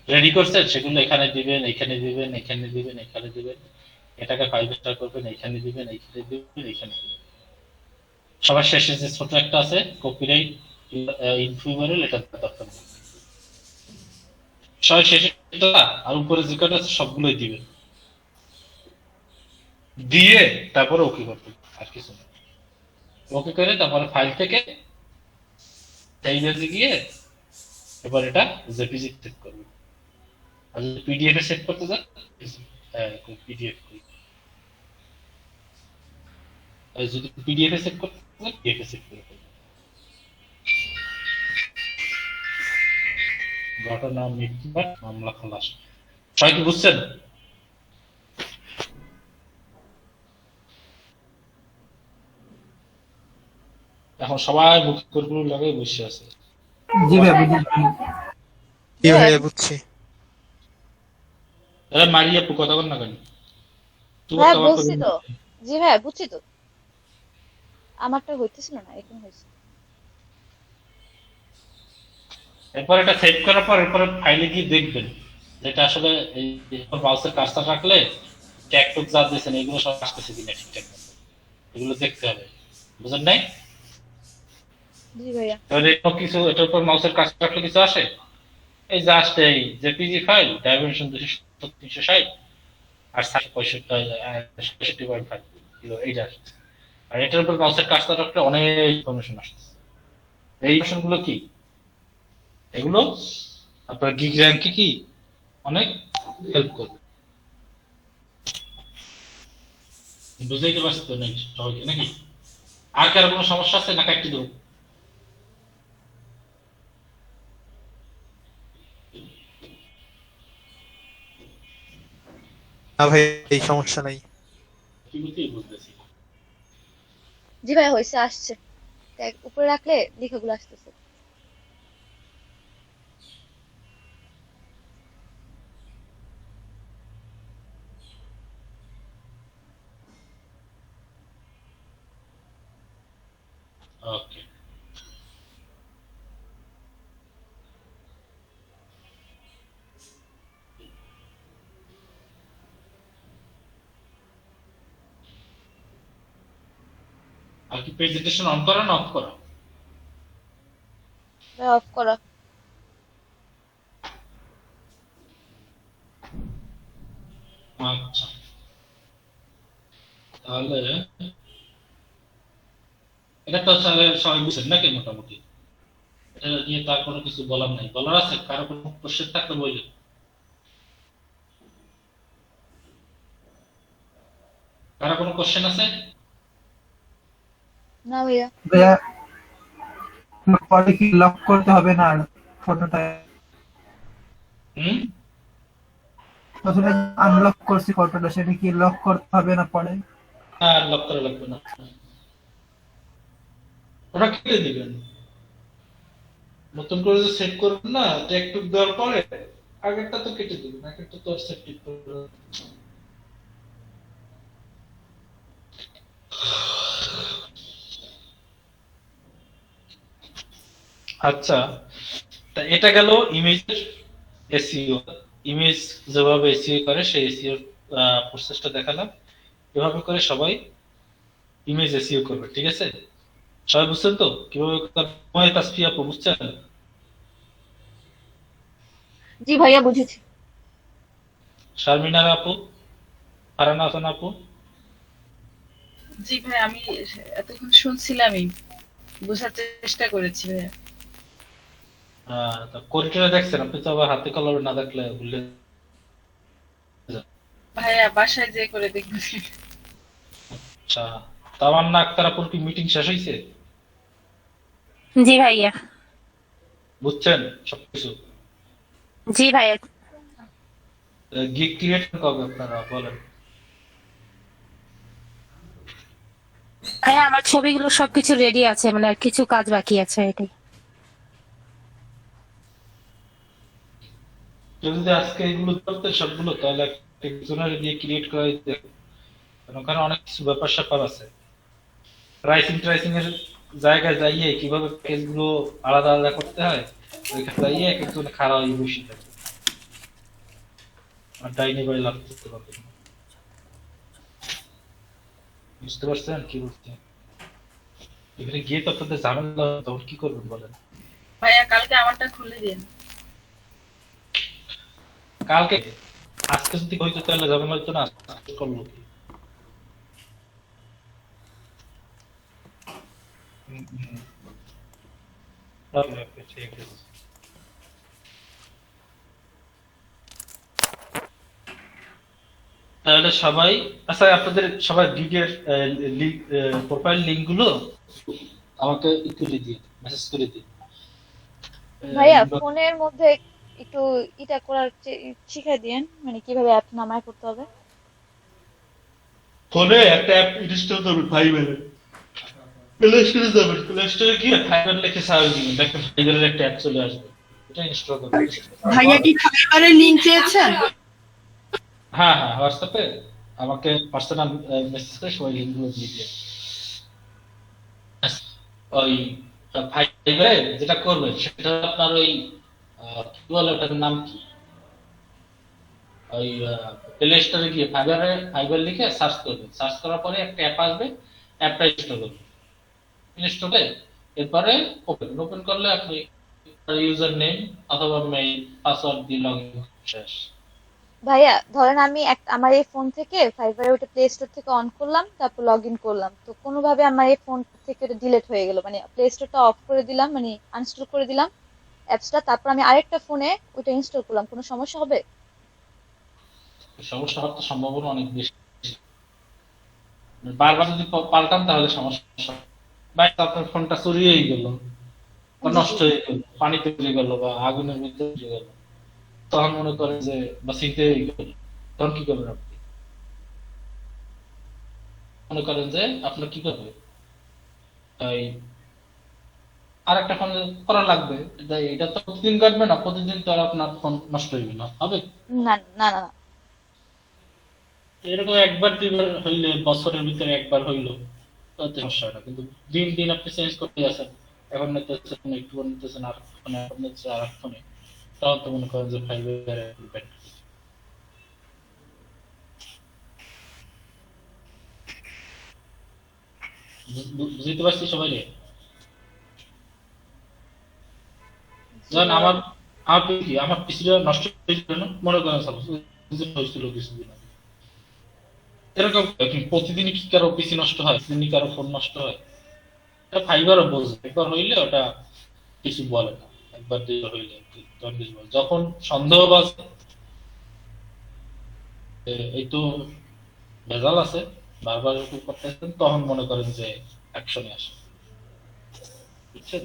রেডি করছেন সেগুলো এখানে দিবেন, এখানে দিবেন, এখানে দিবেন, এখানে দিবেন। এটাকে 5 স্টার করবেন, এখানে দিবেন, এখানে দিবেন, এখানে দিবেন। সবার শেষে যে ছোট একটা আছে কপিরাইট ইনফো ইউআরএল, এটা দরকার নেই। সবার শেষে আর উপরে যে কটা আছে সবগুলোই দিবেন, দিয়ে তারপরে ওকে করবেন, আর কিছু না। ওকে করে তারপরে ফাইল থেকে সাইজে গিয়ে এবার এটা জেপিজি সেট করবেন। আর যদি পিডিএফ এ সেট করতে চান, পিডিএফ যদি পিডিএফ এ সেট করতে চান পিডিএফ এ সেট করে ফেলবেন। ঘটনা মিটমাট মামলা খালাস। সবাই কি বুঝছেন? এখন সবাই মুখ করে লাগাই বসে আছে। জি ভাইয়া বুঝেছি। কি ভাইয়া বুঝছি। আরে মারিয়া পু কথা বল না কেন? তুই ভাইয়া কথা বলছি বল। তো। জি ভাইয়া বুঝছি তো, আমারটা হইতেছিল না, এখন হয়েছে। এরপর এটা সেভ করার পর এরপরে ফাইলে গিয়ে দেখবেন যেটা আসলে এই মাউসের কার্সার রাখলে ট্যাগ টুক যা দিয়েছেন এগুলো সব আসতেছে কিনা ঠিকঠাক মতো, এগুলো দেখতে হবে, বুঝলেন নাই? জি ভাইয়া। তাহলে কিছু এটার উপর মাউসের কার্সার রাখলে কিছু আসে? এই জাস্ট এই জেপিজি ফাইল ডাইমেনশন 200-360 আর 65.5 কিলো এইটা আসছে। আর এটার উপর মাউসের কার্সার রাখলে অনেক ইনফরমেশন আসছে। এই ইনফরমেশন গুলো কি? এগুলো আপনার গিগ র্যাঙ্কে কি অনেক হেল্প করবে। বুঝাইতে পারছি তো নাকি সবাইকে নাকি? আর কারো কোনো সমস্যা আছে না কাটি দেবো? না ভাই, এই সমস্যা নাই। কি বুঝতেই বুঝতেছি। জি ভাইয়া হয়েছে, আসছে। ট্যাগ উপরে রাখলে লেখাগুলো আসতেছে। ওকে। আর কি প্রেজেন্টেশন অন করা না অফ করা? ভাইয়া অফ করা। আচ্ছা, তাহলে এটা তো সবাই সবাই বুঝছেন নাকি মোটামুটি? এটা নিয়ে তার কোনো কিছু বলার নাই, বলার আছে? কারো কোনো কোশ্চেন থাকলে বললে। কারো কোনো কোশ্চেন আছে? না ভাইয়া। ভাইয়া পরে কি লক করতে হবে না আর ফটোটা? হুম। প্রথমে আনলক করছি ফটোটা, সেটা কি লক করতে হবে না পরে? আর লক করা লাগবে না, ওটা কেটে দিবেন। নতুন করে যে সেট করবেন না, ট্যাগ টুক দেওয়ার পরে আগেরটা তো কেটে দিবেন, আগেরটা তো সেট করবেন। আচ্ছা, তা এটা গেল ইমেজের এসইও। ইমেজ যেভাবে এসইও করে সেই এসইও প্রসেসটা দেখালাম। এভাবে করে সবাই ইমেজ এসইও করবে, ঠিক আছে? সবাই বুঝছেন তো কিভাবে করতে তাসফি আপু বুঝছেন? জি ভাইয়া বুঝেছি। শারমিনার আপু, ফারহানা হাসান আপু? জি ভাই, আমি এতক্ষণ শুনছিলামই, বোঝার চেষ্টা করেছি ভাইয়া। কোরিটারে দেখছেন? আপনি তো আবার হাতে কলমে না দেখলে ভুলে যান। ভাইয়া বাসায় যে করে দেখবো। আচ্ছা, তামান্না আক্তার আপুর কি মিটিং শেষ হয়েছে? জি ভাইয়া। বুঝছেন সবকিছু? জি ভাইয়া। গিগ ক্রিয়েট কবে আপনারা বলেন? ভাইয়া আমার ছবিগুলো সবকিছু রেডি আছে, মানে আর কিছু কাজ বাকি আছে এটাই। কেউ যদি আজকে এগুলো করতে সবগুলো, তাহলে একজনের দিয়ে ক্রিয়েট করা যেত। কারণ ওখানে অনেক কিছু ব্যাপার স্যাপার আছে। প্রাইসিং ট্রাইসিং এর জায়গায় যাইয়ে কিভাবে প্যাকেজ গুলো আলাদা আলাদা করতে হয়, ওইখানে যাইয়ে এক একজন খারাপ হয়ে বসে থাকে। আর ডাইনি বাই লাভ করতে পারবে না। বুঝতে পারছেন কি বলছি? এখানে গিয়ে তো আপনাদের ঝামেলা হবে, তখন কি করবেন বলেন? ভাইয়া কালকে আমারটা খুলে দিন। কালকে? আজকে যদি হইতো তাহলে ঝামেলা হইতো না? আজকে করলো কি? হুম, হুম। ওকে, ওকে, ঠিক আছে। তাহলে সবাই, আচ্ছা আপনাদের সবাই গিগের প্রোফাইল লিংক গুলো আমাকে একটু দিয়ে মেসেজ করে দিন। ভাইয়া ফোনের মধ্যে একটু এটা করার শিখাই দিয়েন, মানে কিভাবে অ্যাপ নামায় করতে হবে। ফোনে একটা অ্যাপ ইনস্টল করবেন ফাইবারের। প্লে স্টোরে যাবেন, প্লে স্টোরে গিয়ে ফাইবার লিখে সার্চ দিবেন, দেখবেন ফাইবারের একটা অ্যাপ চলে আসবে। এটা ইনস্টল করবেন। ভাইয়া কি ফাইবারের লিংক চেয়েছেন? হ্যাঁ, হ্যাঁ, হোয়াটসঅ্যাপে আমাকে পার্সোনাল মেসেজ করে সবাই লিঙ্কগুলো দিয়ে দিয়ে ওই ফাইবারে যেটা করবেন সেটা আপনার ওই কি বলে ওটার নাম কি, ওই প্লে স্টোরে গিয়ে ফাইবার লিখে সার্চ করবেন। সার্চ করার পরে একটা অ্যাপ আসবে, অ্যাপটা ইনস্টল করবেন। ইনস্টলে এরপরে ওপেন ওপেন করলে আপনি ইউজার নেম অথবা মেইল পাসওয়ার্ড দিয়ে লগ ইন শেষ। ভাইয়া ধরেন আমি আমার এই ফোন থেকে ফাইবারে ওটা প্লে স্টোর থেকে অন করলাম, তারপর লগ ইন করলাম, তো কোনোভাবে আমার এই ফোন থেকে ওটা ডিলিট হয়ে গেল, মানে প্লে স্টোরটা অফ করে দিলাম, মানে আনইনস্টল করে দিলাম অ্যাপসটা, তারপর আমি আরেকটা ফোনে ওটা ইনস্টল করলাম, কোনো সমস্যা হবে? সমস্যা হওয়ার তো সম্ভাবনা অনেক বেশি। বারবার যদি পাল্টান তাহলে সমস্যা। বা আপনার ফোনটা চুরি হয়ে গেল বা জি জি। নষ্ট হয়ে গেল, পানিতে চলে গেল বা আগুনের ভিতরে চলে গেল, তখন মনে করেন যে বা শীতে হয়ে গেল, তখন কি করবেন আপনি? মনে করেন যে আপনার কি করবে, এই আর একটা ফোন করা লাগবে। এটা তো প্রতিদিন কাটবে না, প্রতিদিন তো আর আপনার ফোন নষ্ট হইবে না, হবে? না না না না। এরকম একবার দুইবার হইলে, বছরের ভিতরে একবার হইলো, তাতে সমস্যা হয় না। কিন্তু দিন দিন আপনি চেঞ্জ করতে আছেন, এখন নিতেছেন একটু পর নিতেছেন আর ফোনে, এখন নিতেছেন আর ফোনে, তখন তো মনে করেন যে ফাইবার বুঝতে পারছি সবাই রে। জি যেমন ভাইয়া। আমার পিসিটা নষ্ট হয়েছিল না, মনে করেন সাপোজ হয়েছিল কিছুদিন আগে। এরকম কি প্রতিদিনই কি কারো পিসি নষ্ট হয়, প্রতিদিনই কারো ফোন নষ্ট হয়? এটা ফাইবারও বোঝে, একবার হইলে ওটা কিছু বলে না, একবার দুইবার হইলে তখন কিছু বলে। যখন সন্দেহ বাজে যে এই তো ভেজাল আছে, বারবার এরকম করতেছেন, তখন মনে করেন যে অ্যাকশনে আসে, বুঝছেন?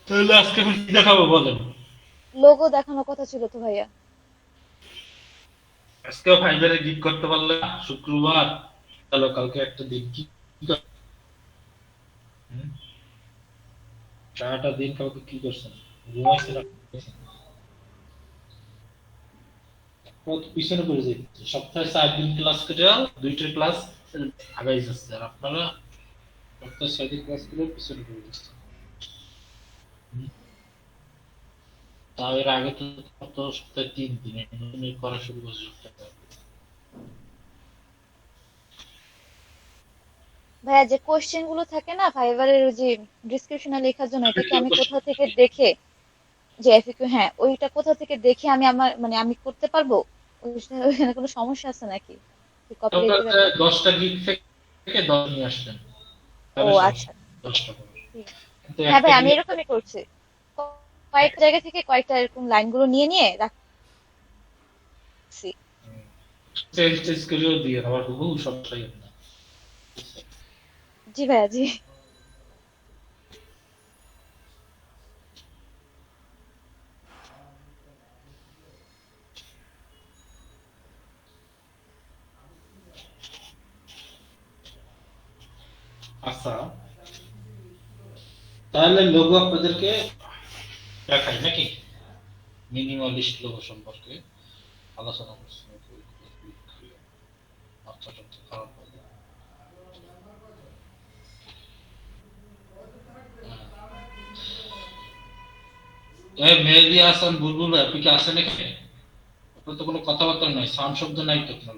তাহলে আজকে এখন কি দেখাবো বলেন? লোগো দেখানোর কথা ছিল তো ভাইয়া। আজকেও ফাইবারে গিগ করতে পারলে না, শুক্রবার, তাহলে কালকে একটা দিন কি কি হুম? সারাটা দিন কালকে কি করছেন? ঘুমাইছেন আর খাইছেন। কত পিছনে পড়ে যাচ্ছে, সপ্তাহে 4 দিন ক্লাস করে দুইটা ক্লাস আগাই যাচ্ছে, আর আপনারা সপ্তাহে 6 দিন ক্লাস করে পিছনে পড়ে যাচ্ছে। তাও এর আগে তো কত সপ্তাহে 3 দিন নতুন করা শুরু করছে সপ্তাহে। ভাইয়া যে কোশ্চেন গুলো থাকে না ফাইবারের যে ডিসক্রিপশনে লেখার জন্য, এটা কি আমি কোথা থেকে দেখে, যে এফিকিউ, হ্যাঁ ওইটা কোথা থেকে দেখে আমি আমার মানে আমি করতে পারবো? ওইখানে কোনো সমস্যা আছে নাকি কপিরাইটের আপনার ব্যাপারে? 10টা গিগ থেকে 10 নিয়ে আসলেন, ও তাহলে সমস্যা আচ্ছা। নেই, 10টা করে। ঠিক। কিন্তু হ্যাঁ একটা ভাই আমি গিগ এরকমই করছি, কয়েকটা জায়গা থেকে কয়েকটা এরকম লাইনগুলো নিয়ে নিয়ে রাখছি। চেঞ্জ টেঞ্জ করেও দিয়ে আবার হুবহু সমস্যা না। জি ভাইয়া জি। আচ্ছা, তাহলে লোগো আপনাদেরকে দেখাই নাকি? মিনিমালিস্ট লোগো সম্পর্কে আলোচনা করছি, মাত্রাটা তো খারাপ হবে। মেহেদি হাসান বুলবুল ভাই, আপনি কি আসেন এখানে? আপনার তো কোনো কথাবার্তা নাই, সাউন্ড শব্দ নাই তো আপনার।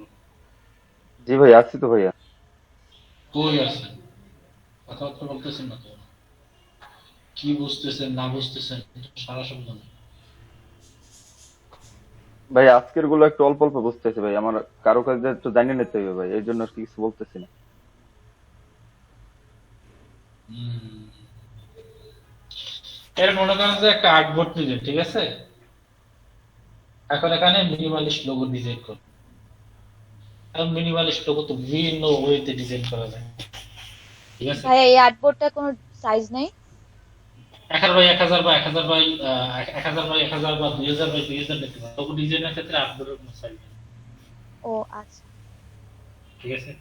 জি ভাই, আছি তো ভাইয়া। কই আছেন? কথাবার্তা বলতেছেন না তো, কি বুঝতেছেন না বুঝতেছেন সারা শব্দ নেই। ভাই আজকের গুলো একটু অল্প অল্প বুঝতেছি ভাই, আমার কারো কাছে একটু জানিয়ে নিতে হবে ভাই, এই জন্য আর কি কিছু বলতেছি না। হুম। এর মনে করেন যে একটা আর্টবোর্ড নিলেন, ঠিক আছে? এখন এখানে মিনিমালিস্ট লোগো ডিজাইন করুন। এখন মিনিমালিস্ট লোগো তো বিভিন্ন ওয়েতে ডিজাইন করা যায়, ঠিক আছে? ভাইয়া এই আর্টবোর্ডটা কোনো সাইজ নেই? 1000 বাই 1000 বাই 1000 বাই 1000 বা 2000 বাই 2000 দেখতে পারেন। লোগো ডিজাইনের ক্ষেত্রে আর্টবোর্ডের কোনো সাইজ নেই, ও আচ্ছা। ঠিক আছে?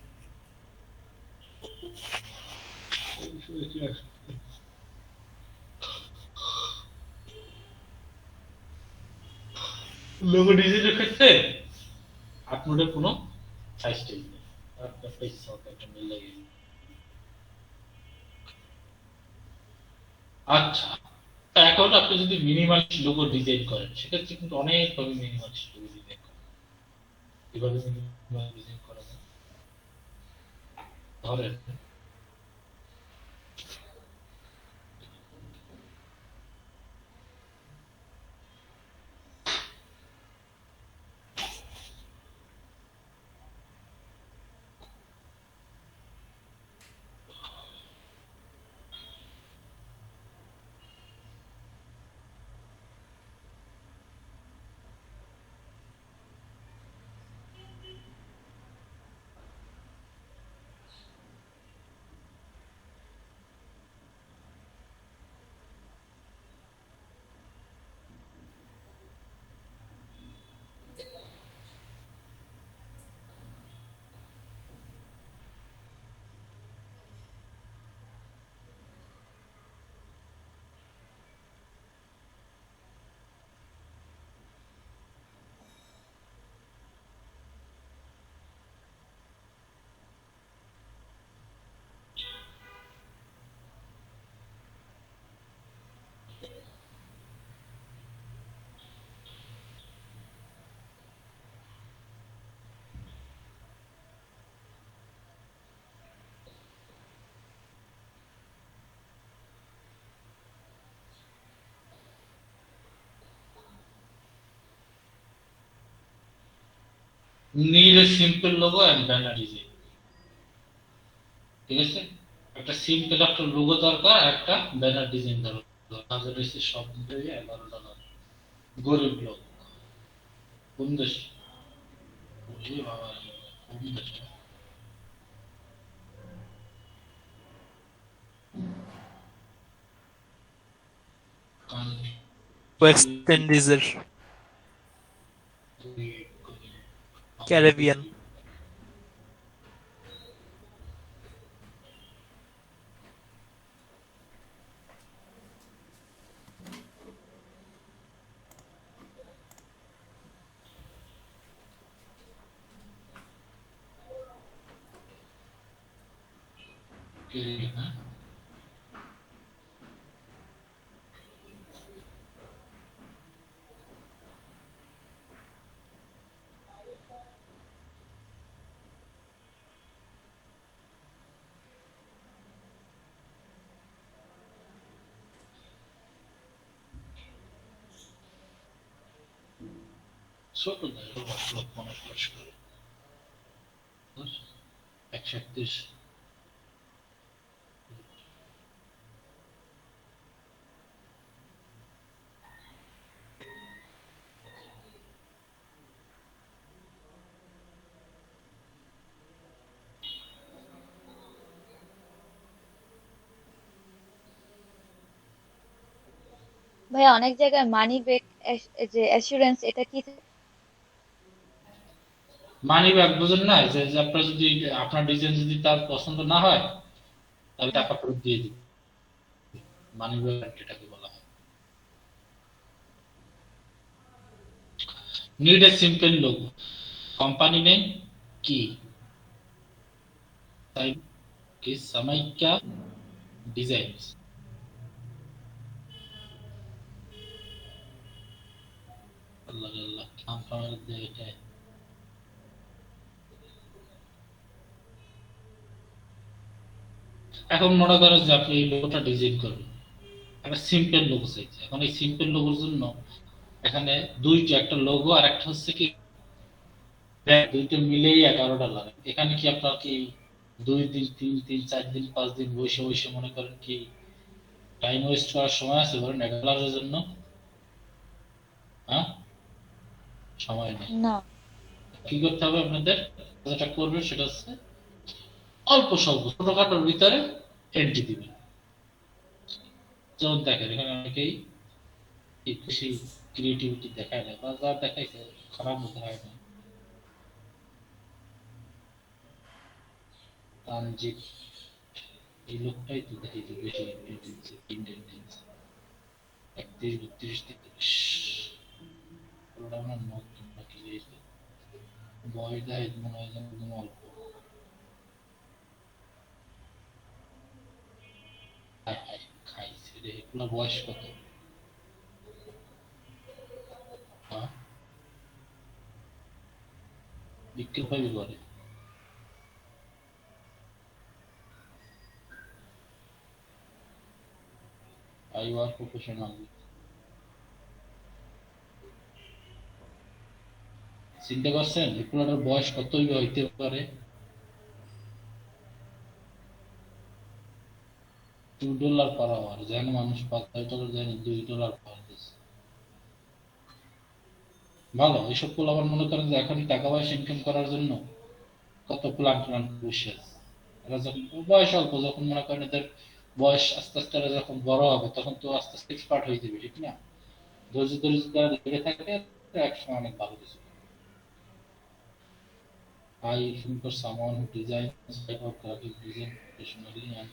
লোগো ডিজাইনের ক্ষেত্রে আর্টবোর্ডের কোনো সাইজ টাইজ নেই, আপনার ইচ্ছা মতো একটা মিলাই। আচ্ছা, এখন আপনি যদি মিনিমালিস্ট লোগো ডিজাইন করেন, সেক্ষেত্রে কিন্তু অনেকভাবে মিনিমালিস্ট লোগো ডিজাইন করেন। কিভাবে মিনিমাল ডিজাইন করা যায়? ধরেন need a simple logo and banner design, ঠিক আছে? একটা সিম্পল একটা লোগো দরকার, একটা ব্যানার ডিজাইন দরকার। হাজার এসে সব মিলিয়ে $11 গরিব লোক কোন দেশ বাবা কোন দেশ ওয়েস্ট ইন্ডিজের, ক্যারিবিয়ান। হ্যাঁ ছোট দেয় লোক মানুষ করে 131। ভাই অনেক জায়গায় মানি ব্যাক যে অ্যাসুরেন্স, এটা কি? মানি ব্যাক বুঝেন না, যে যে আপনার যদি আপনার ডিজাইন যদি তার পছন্দ না হয় তাহলে টাকা ফেরত দিয়ে দিবে। মানি ব্যাক এটাকে বলা হয়। Need a simple logo, company name की के समय क्या डिजाइन। अल्लाह अल्लाह काम पावर दे এটা এখন মনে করেন যে আপনি এই লোগোটা ডিজাইন করবেন, একটা সিম্পল লোগো চাইছে। এখন এই সিম্পল লোগোর জন্য এখানে দুইটা, একটা লোগো আর একটা হচ্ছে কি দুইটা মিলেই $11। এখানে কি আপনার কি 2 দিন 3 দিন 4 দিন 5 দিন বসে বসে মনে করেন কি টাইম ওয়েস্ট করার সময় আছে বলেন $11 জন্য? হ্যাঁ সময় নেই। না। কি করতে হবে আপনাদের, যেটা করবেন সেটা হচ্ছে অল্প স্বল্প ছোটখাটোর ভিতরে এন্ট্রি দিবেন। যেমন দেখেন এখানে অনেকেই খুশি ক্রিয়েটিভিটি দেখায় না, বা যা দেখাইছে খারাপ দেখায় না। তানজিব এই লোকটাই তো দেখি যে বেশি ইন্ডিয়ান 31 32 33 ওটা আমার নতুন নাকি বয়স দেয় মনে হয় যেন একদম অল্প। হায় হায় খাইছে রে, এগুলো বয়স কত? হ্যাঁ বিক্রি পাবি করে। I work professionally. চিন্তা করছেন এগুলোর বয়স কতই হইতে পারে? $2 পার আওয়ার, যেন মানুষ $5 যেন $2 পার দিচ্ছে। ভালো এইসব গুলো আবার মনে করেন যে এখন টাকা পয়সা ইনকাম করার জন্য কত প্ল্যান বসে আছে। এরা যখন বয়স অল্প, যখন মনে করেন এদের বয়স আস্তে আস্তে এরা যখন বড় হবে তখন তো আস্তে আস্তে এক্সপার্ট হয়ে যাবে, ঠিক না? ধৈর্য ধৈর্য যারা লেগে থাকে একসময় অনেক ভালো কিছু। I looking for someone who designs type of graphic design professionally and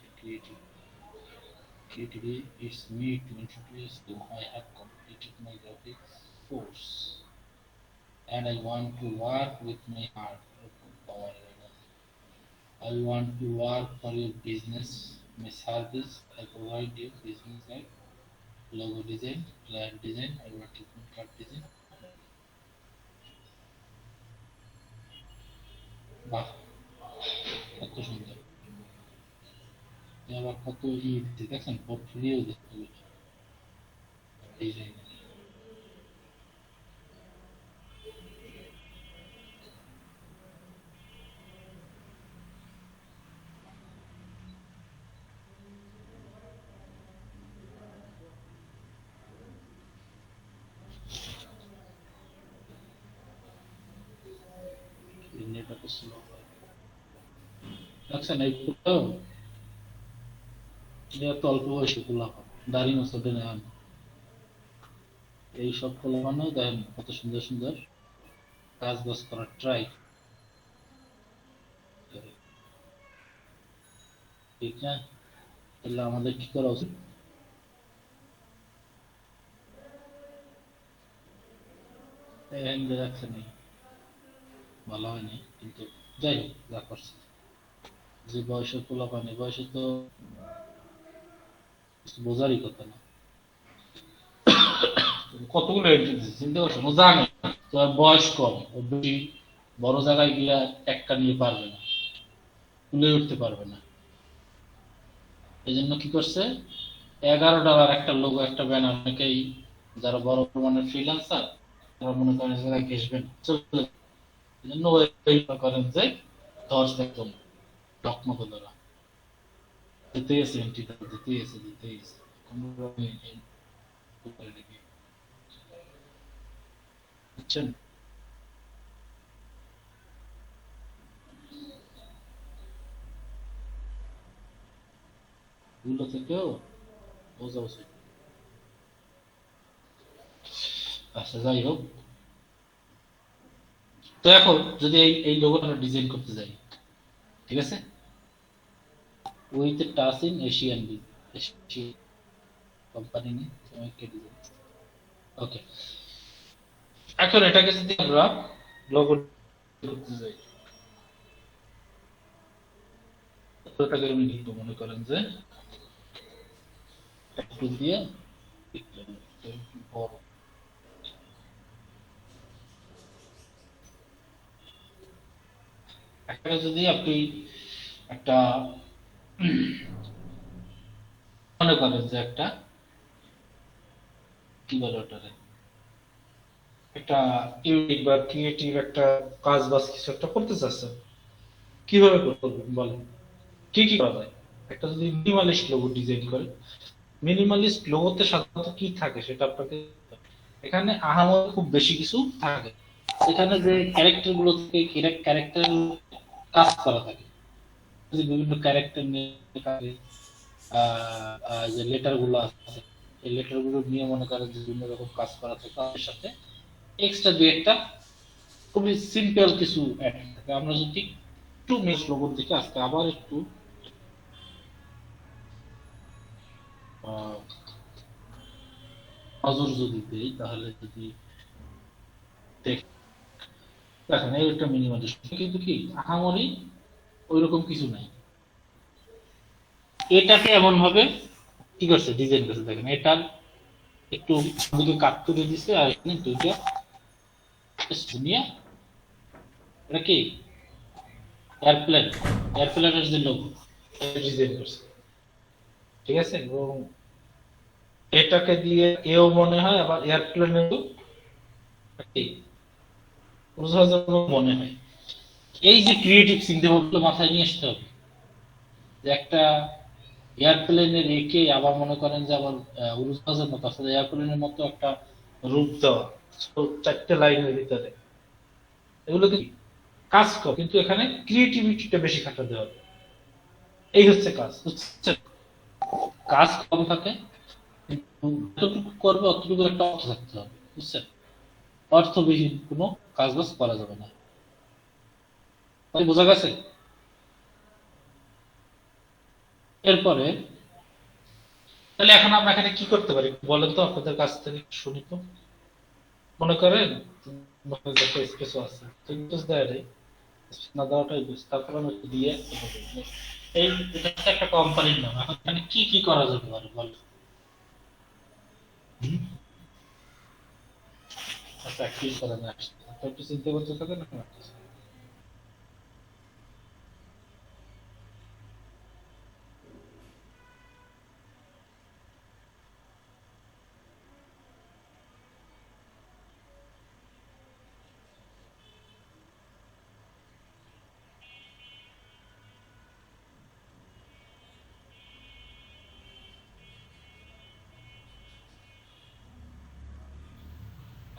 creatively. It's me to introduce you. I have completed my graphics course and I want to work with my heart. I want to work for your business. My service, I provide you business like logo design, client design, advertisement card design. বাহ কত সুন্দর! আবার কত দেখেন portfolio দেখতে design. দেখছেন এই তো এটা তো অল্প বয়সী পোলাপান, দাড়ি মোছাতে নেন, এই সব পোলাপানও দেখেন কত সুন্দর সুন্দর কাজ বাজ করার ট্রাই করে, ঠিক না? তাহলে আমাদের কি করা উচিত? রাখছে নেই, ভালো হয়নি, কিন্তু যাই হোক যা করছে, যে বয়সের পোলাপান এই বয়সে তো কিছু বোঝারই কথা না। কতগুলো এন্ট্রি দিচ্ছে চিন্তা করছেন, ও জানে তোমার বয়স কম, ও বেশি বড় জায়গায় গিয়া একটা নিয়ে পারবে না, তুলে উঠতে পারবে না। এই জন্য কি করছে, $11 একটা লোগো একটা ব্যানার, অনেকেই যারা বড় মানের ফ্রিল্যান্সার তারা মনে করেন জায়গায় ঘেসবেন চলে, এই জন্য ওই মনে করেন যে ধরছে একদম টক মতো ধরা, দিতে এসে এন্ট্রি দিতে এসে দিতে এসে বুঝছেন? এগুলো থেকেও বোঝা উচিত। আচ্ছা যাই হোক, তো এখন যদি এই লোগোটা ডিজাইন করতে যাই, ঠিক আছে, with touch in Asian company নিয়ে ডিজাইন, ওকে। এখন এটাকে যদি আমরা লোগো করতে যাই, এটাকে আমি লিখবো মনে করেন যে একটু দিয়ে বড়, এখানে যদি আপনি একটা মনে করেন যে একটা কি বলে ওটারে, একটা ইউনিক বা ক্রিয়েটিভ একটা কাজ বাজ কিছু একটা করতে চাচ্ছেন, কিভাবে করবেন বলেন? কি কি করা যায়? একটা যদি মিনিমালিস্ট লোগো ডিজাইন করে, মিনিমালিস্ট লোগোতে সাধারণত কি থাকে সেটা আপনাকে, এখানে আহামরি খুব বেশি কিছু থাকে, এখানে যে ক্যারেক্টার গুলো থেকে ক্যারেক্টার কাজ করা থাকে, যে বিভিন্ন ক্যারেক্টার নিয়ে থাকে, যে লেটার গুলো আছে এই লেটার গুলো নিয়ে মনে করেন যে বিভিন্ন রকম কাজ করা থাকে, তার সাথে এক্সট্রা দুই একটা খুবই সিম্পল কিছু অ্যাড থাকে। আমরা যদি একটু মেস লোগোর দিকে আজকে আবার একটু নজর যদি দেই, তাহলে যদি দেখেন এই একটা মিনিমালিস্ট, কিন্তু কি আহামরি ওইরকম কিছু নাই। এটাকে এমন ভাবে কি করছে ডিজাইন করছে, দেখেন এটার একটু দিকে কাট করে দিছে, আর এখানে দুইটা নিয়ে এটা কি এয়ারপ্লেনের যে লোগো ডিজাইন করছে, ঠিক আছে, এবং এটাকে দিয়ে এও মনে হয় আবার এয়ারপ্লেনের মনে হয়। এই যে ক্রিয়েটিভ চিন্তা ভাবনা মাথায় নিয়ে আসতে হবে, যে একটা এয়ারপ্লেনের একে আবার মনে করেন যে আবার উড়োজাহাজের মতো আসলে এয়ারপ্লেনের মতো একটা রূপ দেওয়া, চারটে লাইনের ভিতরে, এগুলো কি কাজ কর, কিন্তু এখানে ক্রিয়েটিভিটিটা বেশি খাটাতে হবে। এই হচ্ছে কাজ, বুঝছেন? কাজ কম থাকে, যতটুকু করবে অতটুকু একটা অর্থ থাকতে হবে, বুঝছেন? অর্থবিহীন কোনো কাজ বাজ করা যাবে না, বোঝা গেছে? এরপরে তাহলে এখন আমরা এখানে কি করতে পারি বলেন তো, আপনাদের কাছ থেকে শুনি তো। মনে করেন স্পেসও আছে, না দেওয়াটাই বেশ, তারপর আমি দিয়ে এই এটা একটা কোম্পানির নাম, এখন এখানে কি কি করা যেতে পারে বল? আচ্ছা কি করা যায়, একটু চিন্তা করতে থাকেন না।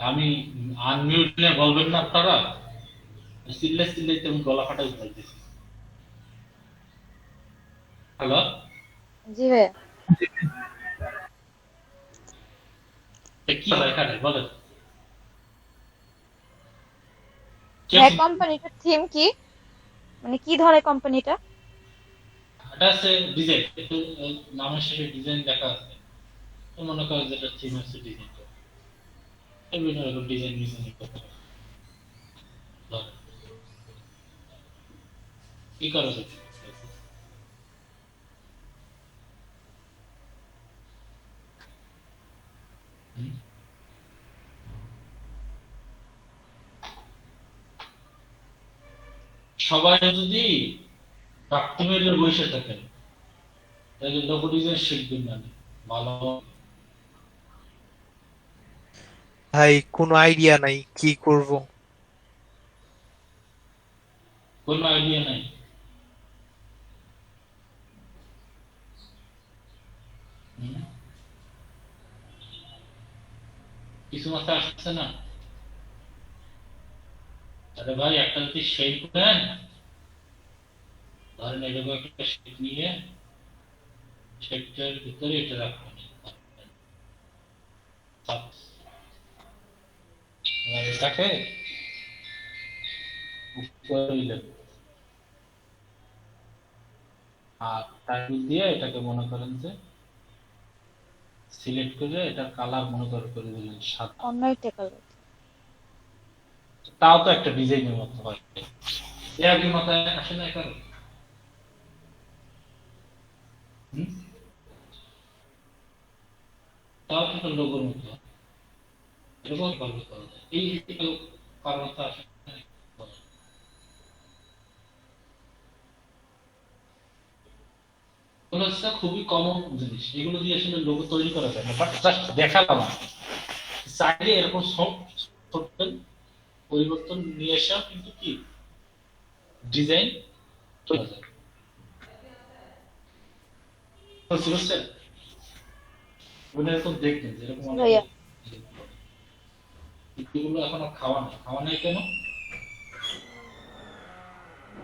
আমি আনমিউট নিয়ে বলবেন না আপনারা? চিল্লাই চিল্লাই তুমি গলা ফাটাই ফেলতেছি। হ্যালো, জি ভাইয়া। কি হলো এখানে বলেন? ভাইয়া কোম্পানিটার থিম কি, মানে কি ধরনের কোম্পানিটা? এটা হচ্ছে ডিজাইন, একটু নামের শেষে ডিজাইন লেখা আছে, তো মনে করো যেটা থিম হচ্ছে ডিজাইনটা, বিভিন্ন রকম ডিজাইন মিশিয়ে করতে হবে। ধরেন, কি করা যাবে? হুম? সবাই যদি রাত্রি মেরে বসে থাকেন তাহলে লোক ডিজাইন শিখবেন না, ভালো ভাই কোনো আইডিয়া নাই কি করব। কোনো আইডিয়া নাই। হুম? কিছু মাথায় আসছে না? আরে ভাই একটা যদি শেপ নেন, ধরেন এরকম একটা শেপ নিয়ে শেপটার ভিতরে এটা রাখবেন, এবার এটাকে উপরে নিলেন, আর টাইটেল দিয়ে এটাকে মনে করেন যে সিলেক্ট করে এটার কালার মনে করে দিলেন সাদা। অন্য একটা কালার। তাও তো একটা ডিজাইনের মতো হয়। এর কি মাথায় আসে না কারো? হুম? তাও তো একটা লোগোর মতো এরকম ভাবে করা যায়। এই কারণটা আসে না। এগুলো হচ্ছে খুবই কমন জিনিস, এগুলো দিয়ে আসলে লোগো তৈরি করা যায় না, বাট জাস্ট দেখালাম আর কি। চাইলে এরকম সব পরিবর্তন নিয়ে আসা কিন্তু কি ডিজাইন তৈরি করা যায়। বুঝতে পারছেন? ওগুলো এরকম দেখবেন যেরকম অনেক ভাইয়া এগুলো এখনো খাওয়া নাই। খাওয়া নাই কেন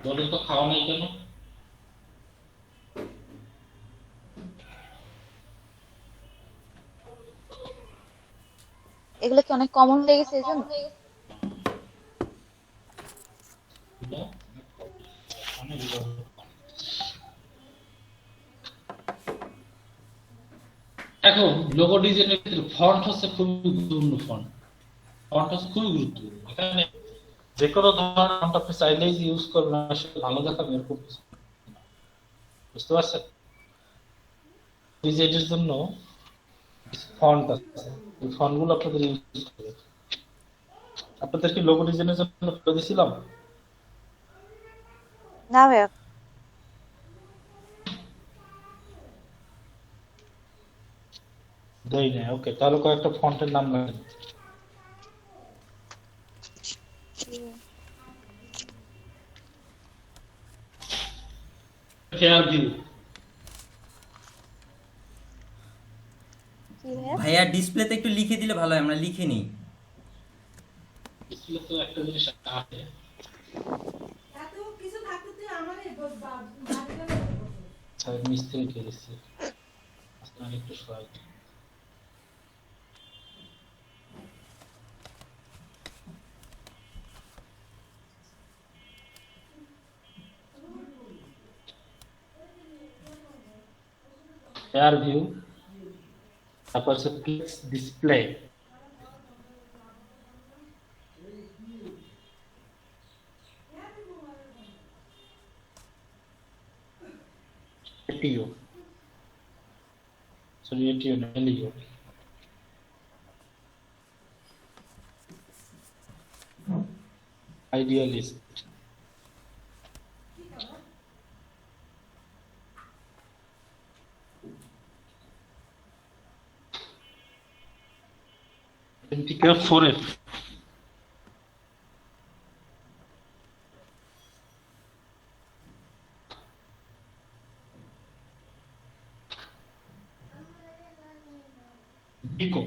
বলেন তো? খাওয়া নাই কেন? এগুলো কি অনেক কমন লেগেছে এই জন্য? এগুলো অনেক এখন লোগো ডিজাইনের ক্ষেত্রে ফন্ট হচ্ছে খুবই গুরুত্বপূর্ণ। ফন্ট হচ্ছে খুবই গুরুত্বপূর্ণ। এখানে যে কোনো ধরনের ফন্ট আপনি চাইলেই যে ইউজ করবেন আসলে ভালো দেখাবে এরকম কিছু না। বুঝতে পারছেন? ডিজাইনের জন্য ফন্ট আছে, এই ফন্ট গুলো আপনাদের ইউজ করবে। আপনাদের কি লোগো ডিজাইনের জন্য করে দিয়েছিলাম? না ভাইয়া। দেই না। ওকে, তাহলে কয়েকটা ফন্টের নাম লাগবে। Fair view. কি ভাইয়া? ভাইয়া ডিসপ্লেতে একটু লিখে দিলে ভালো হয়, আমরা লিখে নিই। ডিসপ্লে তো একটা জিনিস আছে, মিস্ত্রি কে দিচ্ছি আপনাকে একটু সহায়। ফেয়ার ভিউ, তারপর হচ্ছে ফ্লেক্স ডিসপ্লে, এটিও সরি এটিও না এলিও, আইডিয়ালিস্ট, ইন্টিগ্রেট 4F, ডিকো,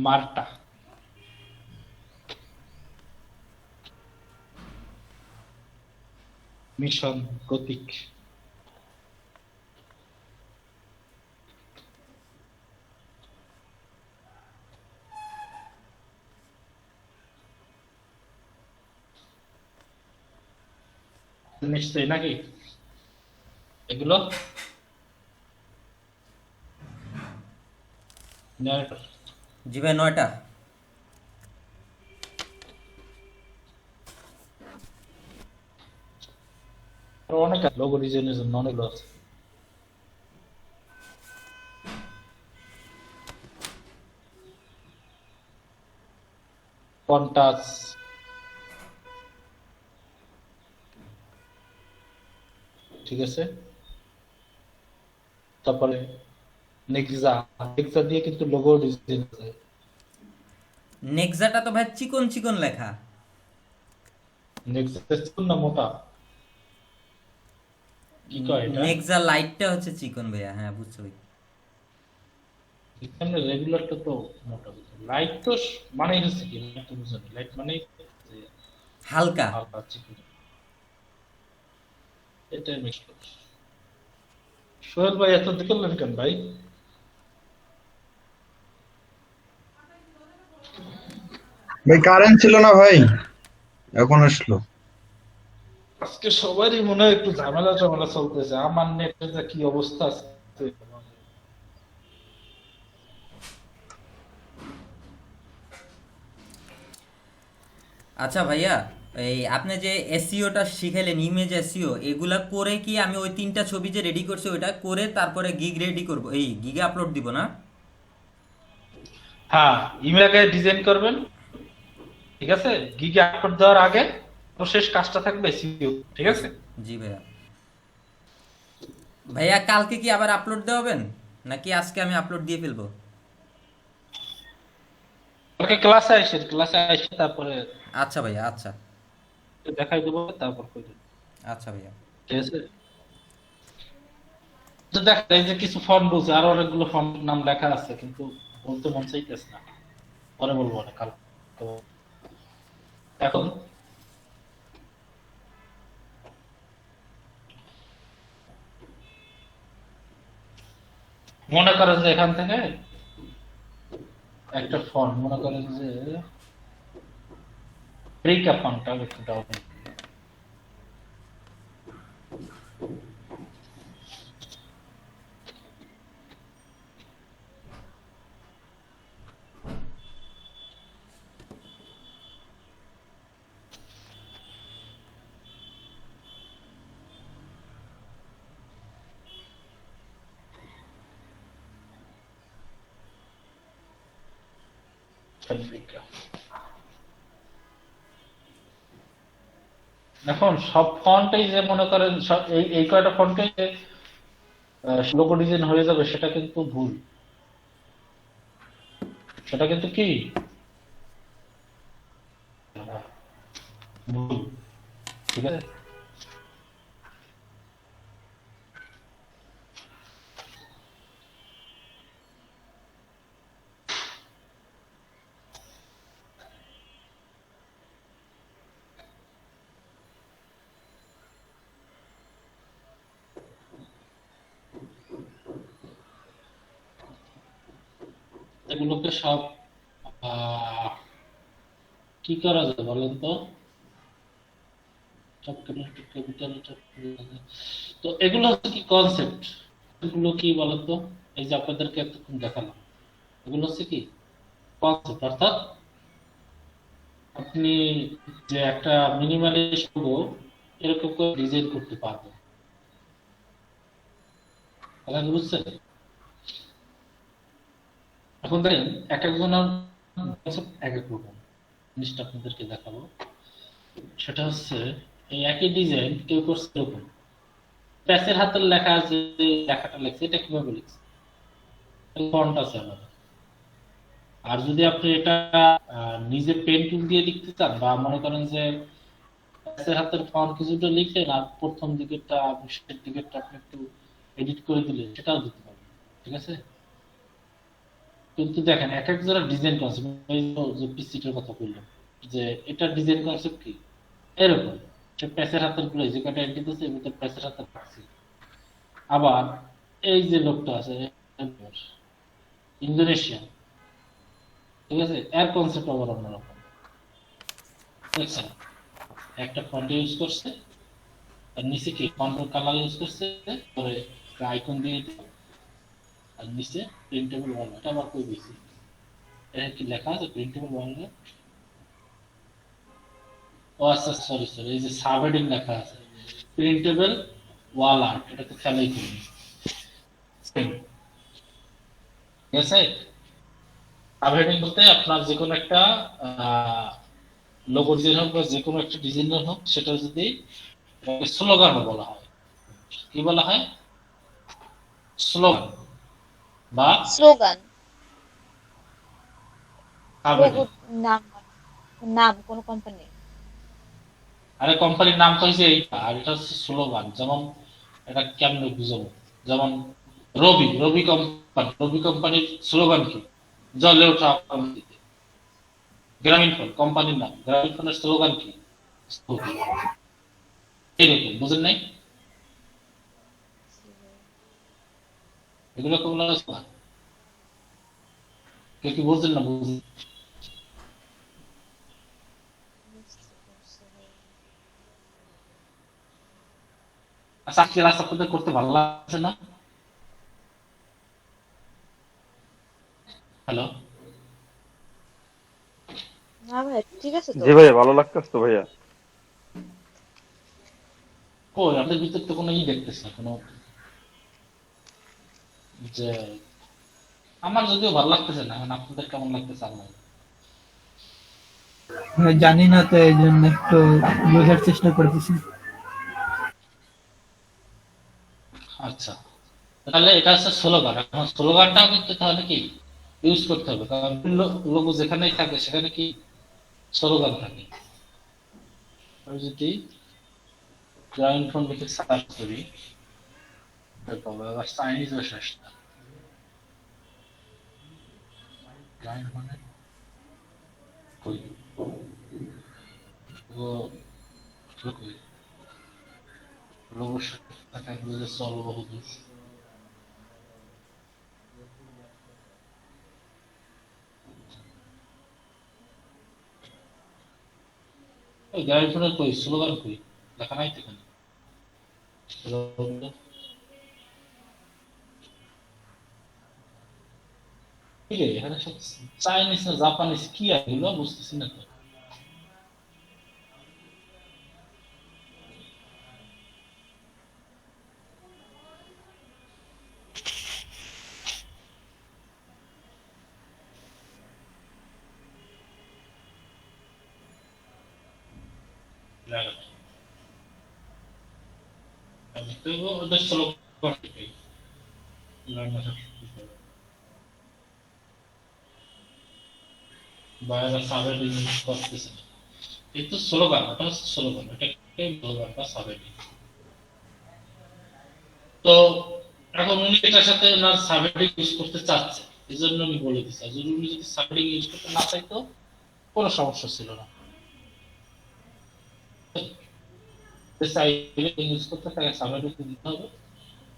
মার্টা। মিশন গতিক। নিশ্চয়ই নাকি এগুলো narrator। জি ভাই 9টা। আরো অনেক লোগো ডিজাইনের জন্য অনেকগুলো আছে। কন্টাস, ঠিক আছে। তারপরে নেক্সা, নেক্সা দিয়ে কিন্তু লোগো ডিজাইন আছে। নেক্সাটা তো ভাই চিকন চিকন লেখা। নেক্সা চিকন না মোটা? কি কয় এটা? নেক্সা লাইটটা হচ্ছে চিকন ভাইয়া, হ্যাঁ বুঝছো ভাই। এখানে রেগুলারটা তো মোটা। লাইট তো মানেই হচ্ছে কি, লাইট তো বুঝেন, লাইট মানেই যে হালকা। হালকা চিকন। এটাই মিক্স করছি। সোহেল ভাই এত দেখলেন কেন ভাই? ভাই কারেন্ট ছিল না ভাই, এখন আসলো। আজকে সবারই মনে হয় একটু ঝামেলা ঝামেলা চলতেছে। আমার নেটের যে কি অবস্থা আছে। আচ্ছা ভাইয়া, এই আপনি যে এসইওটা শিখাইলেন, ইমেজ এসইও, এগুলা করে কি আমি ওই 3টা ছবি যে রেডি করছি ওইটা করে তারপরে গিগ রেডি করব, এই গিগে আপলোড দিব না? হ্যাঁ, ইমেইলে ডিজাইন করবেন, ঠিক আছে। গিগে আপলোড দেওয়ার আগে তো শেষ কাজটা থাকবে এসইও, ঠিক আছে। জি ভাইয়া। ভাইয়া কালকে কি আবার আপলোড দেওয়াবেন নাকি আজকে আমি আপলোড দিয়ে ফেলবো? কালকে ক্লাসে এসে তারপরে আচ্ছা ভাইয়া, আচ্ছা দেখাই দেবো, তারপর কই দেব, আচ্ছা ভাইয়া। ঠিক আছে। তো দেখ, এই যে কিছু ফন্ট বলছে, আরো অনেকগুলো ফন্ট নাম লেখা আছে, কিন্তু বলতে মন চাইতেছে না, পরে বলবো না কাল। তো এখন মনে করেন যে এখান থেকে একটা ফন্ট, মনে করেন যে ব্রেক ফন্টটা একটু ডাউন। এখন সব ফন্টেই যে মনে করেন এই কয়টা ফন্টে লোগো ডিজাইন হয়ে যাবে, সেটা কিন্তু ভুল। সেটা কিন্তু কি ভুল, ঠিক আছে। এগুলোকে সব কি করা যায় বলেন তো? তো এগুলো হচ্ছে কি কনসেপ্ট, এগুলো কি বলেন তো? এই যে আপনাদেরকে এতক্ষণ দেখালাম, এগুলো হচ্ছে কি কনসেপ্ট। অর্থাৎ আপনি যে একটা মিনিমালিস্ট লোগো এরকম করে ডিজাইন করতে পারবেন, কথা কি বুঝছেন? এখন দেখেন এক একজনের কনসেপ্ট এক এক রকম। জিনিসটা আপনাদেরকে দেখাবো, সেটা হচ্ছে এই একই ডিজাইন কেউ করছে এরকম, প্যাসের হাতের লেখা আছে, লেখাটা লেখছে, এটা কিভাবে লিখছে, ফন্ট আছে আলাদা। আর যদি আপনি এটা নিজে পেন টুল দিয়ে লিখতে চান, বা মনে করেন যে প্যাসের হাতের ফন্ট কিছুটা লিখলেন আর প্রথম দিকেরটা শেষের দিকেরটা আপনি একটু এডিট করে দিলেন, সেটাও দিতে পারবেন, ঠিক আছে। কিন্তু দেখেন এক এক যারা ডিজাইন কনসেপ্ট, এই যে পিসিটার কথা বললাম, যে এটা ডিজাইন কনসেপ্ট কি এরকম, সে প্যাসের হাতের গুলো যে কটা এন্ট্রি দিচ্ছে এর ভিতরে প্যাসের হাতের রাখছি। আবার এই যে লোকটা আছে ইন্দোনেশিয়া, ঠিক আছে, এর কনসেপ্ট আবার অন্যরকম। দেখছেন একটা ফন্ট ইউজ করছে, আর নিচে কি ফন্ট কালার ইউজ করছে, পরে আইকন দিয়ে দিল, আর নিচে প্রিন্টেবল ওয়াল, এটা আবার কই দিছি, এটা কি লেখা আছে প্রিন্টেবল ওয়াল? ও আচ্ছা, সরি সরি, এই যে সাবহেডিং লেখা আছে প্রিন্টেবল ওয়াল আর্ট, এটা তো খেলাই করিনি। ঠিক আছে, সাবহেডিং বলতে আপনার যে কোনো একটা লোগো ডিজাইন হোক বা যে কোনো একটা ডিজাইনার হোক, সেটা যদি স্লোগান বলা হয়, কি বলা হয়? স্লোগান বা স্লোগান, সাবহেডিং। নাম, নাম কোন কোম্পানি? আরে কোম্পানির নাম তো হচ্ছে এইটা, আর এটা হচ্ছে স্লোগান। যেমন এটা কেমনে বুঝাবো, যেমন রবি, রবি কোম্পানি, রবি কোম্পানির স্লোগান কি? জলে ওঠা কমিটিতে। গ্রামীণ ফোন কোম্পানির নাম, গ্রামীণ ফোনের স্লোগান কি? এরকম, বুঝেন নাই? এগুলো তো বলা স্লোগান, কেউ কি বুঝছেন না? বুঝেন? আচ্ছা, আজকে রাস্তা আপনাদের করতে ভালো লাগছে না? হ্যালো, না ভাই ঠিক আছে তো। জি ভাইয়া, ভালো লাগতেছে তো ভাইয়া। কই আপনাদের ভিতর তো কোনো দেখতেছি না, কোনো যে আমার যদিও ভালো লাগতেছে না, এখন আপনাদের কেমন লাগতেছে আল্লাহ। জানি না তো, এই জন্য একটু বোঝার চেষ্টা করতেছি। আচ্ছা, তাহলে এটা হচ্ছে স্লোগান। এখন স্লোগানটা কিন্তু তাহলে কি ইউজ করতে হবে, কারণ লোগো যেখানেই থাকে সেখানে কি স্লোগান থাকে। আমি যদি গ্রামীণ ফোন লিখে সার্চ করি, আবার চাইনিজ ভাষা আসছে, গ্রামীণ ফোনের কই লোগোর সাথে থাকা যে চল বহুদূর। এই গ্রামীণ ফোনের কই স্লোগান কই লেখা নাই তো এখানে। ঠিক আছে, এখানে সব চাইনিজ না জাপানিজ কি এগুলো বুঝতেছি না তো। তো ওদের স্লোগান কি? বাইরে সাবেডিং করতেছে, এই তো স্লোগান, এটা হচ্ছে স্লোগান, এটা স্লোগান বা সাবেডিং। তো এখন উনি এটার সাথে ওনার সাবেডিং ইউজ করতে চাচ্ছে, এই জন্য আমি বলে দিচ্ছি। আর যদি উনি যদি সাবেডিং ইউজ করতে না চাইতো কোনো সমস্যা ছিল না। ইউজ করতে তাকে সাবেডিং দিতে হবে।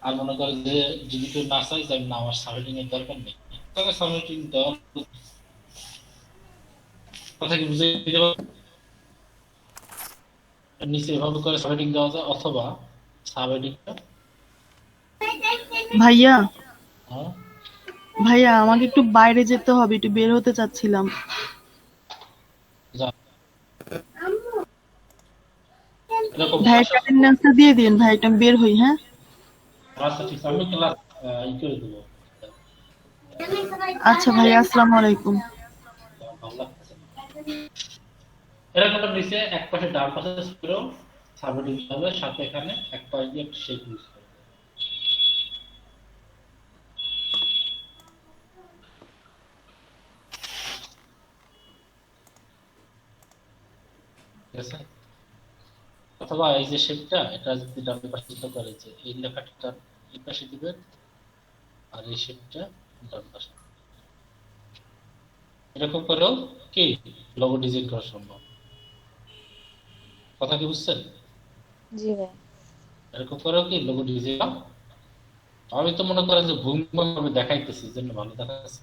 আর মনে করে যে যদি কেউ না চায় যে না আমার সাবেডিং এর দরকার নেই, তাকে সাবেডিং দেওয়া, কথা কি বুঝে দিতে পারবো? নিচে এভাবে করে সাবেডিং দেওয়া যায়, অথবা সাবেডিংটা ভাইয়া, হ্যাঁ ভাইয়া আমাকে একটু বাইরে যেতে হবে, একটু বের হতে চাচ্ছিলাম। এরকম ভাই ভাষা। অ্যাটেন্ডেন্সটা দিয়ে দিন ভাই, একটু আমি বের হই। হ্যাঁ আচ্ছা ঠিক আছে, আমি ক্লাস ই করে দেবো। আচ্ছা ভাই, আসসালামু আলাইকুম। ভালো লাগতেছে না। এরকম নিচে এক পাশে ডান পাশে স্ক্রল সাবহেডিং হবে, সাথে এখানে এক পাশ দিয়ে একটা শেপ ইউজ করবে। ঠিক আছে, অথবা এই যে শেপটা, এটা যদি ডান পাশে চিন্তা করে যে এই লেখাটা এই পাশে দিবেন, আর এই শেপটা ডান পাশে। এরকম করেও কি লোগো ডিজাইন করা সম্ভব। কথা কি বুঝছেন? জি ভাই। এরকম করেও কি লোগো ডিজাইন। আমি তো মনে করেন যে ভূমিকম্প ভাবে দেখাইতেছি জন্য ভালো দেখাচ্ছে,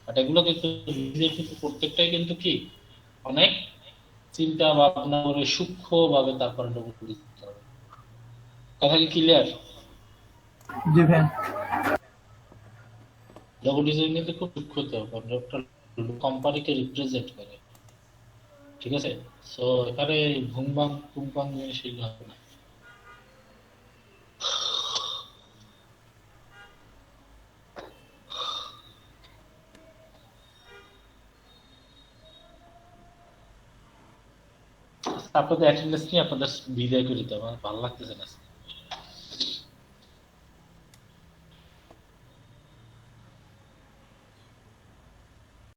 বাট এগুলো কিন্তু নিজের কিন্তু প্রত্যেকটাই কিন্তু কি অনেক চিন্তা ভাবনা করে সূক্ষ্ম ভাবে তারপরে লোগো ডিজাইন করতে হবে। কথা কি ক্লিয়ার? জি ভাই। লোগো ডিজাইন কিন্তু খুব সূক্ষ্ম হতে হবে, কারণ একটা কোম্পানিকে রিপ্রেজেন্ট করে। ঠিক আছে, সো এখানে ভুমবাং টুমবাং জিনিস এগুলো হবে না। আপনাদের অ্যাটেন্ডেন্স নিয়ে আপনাদের বিদায় করে দিতে আমার ভালো লাগতেছে না।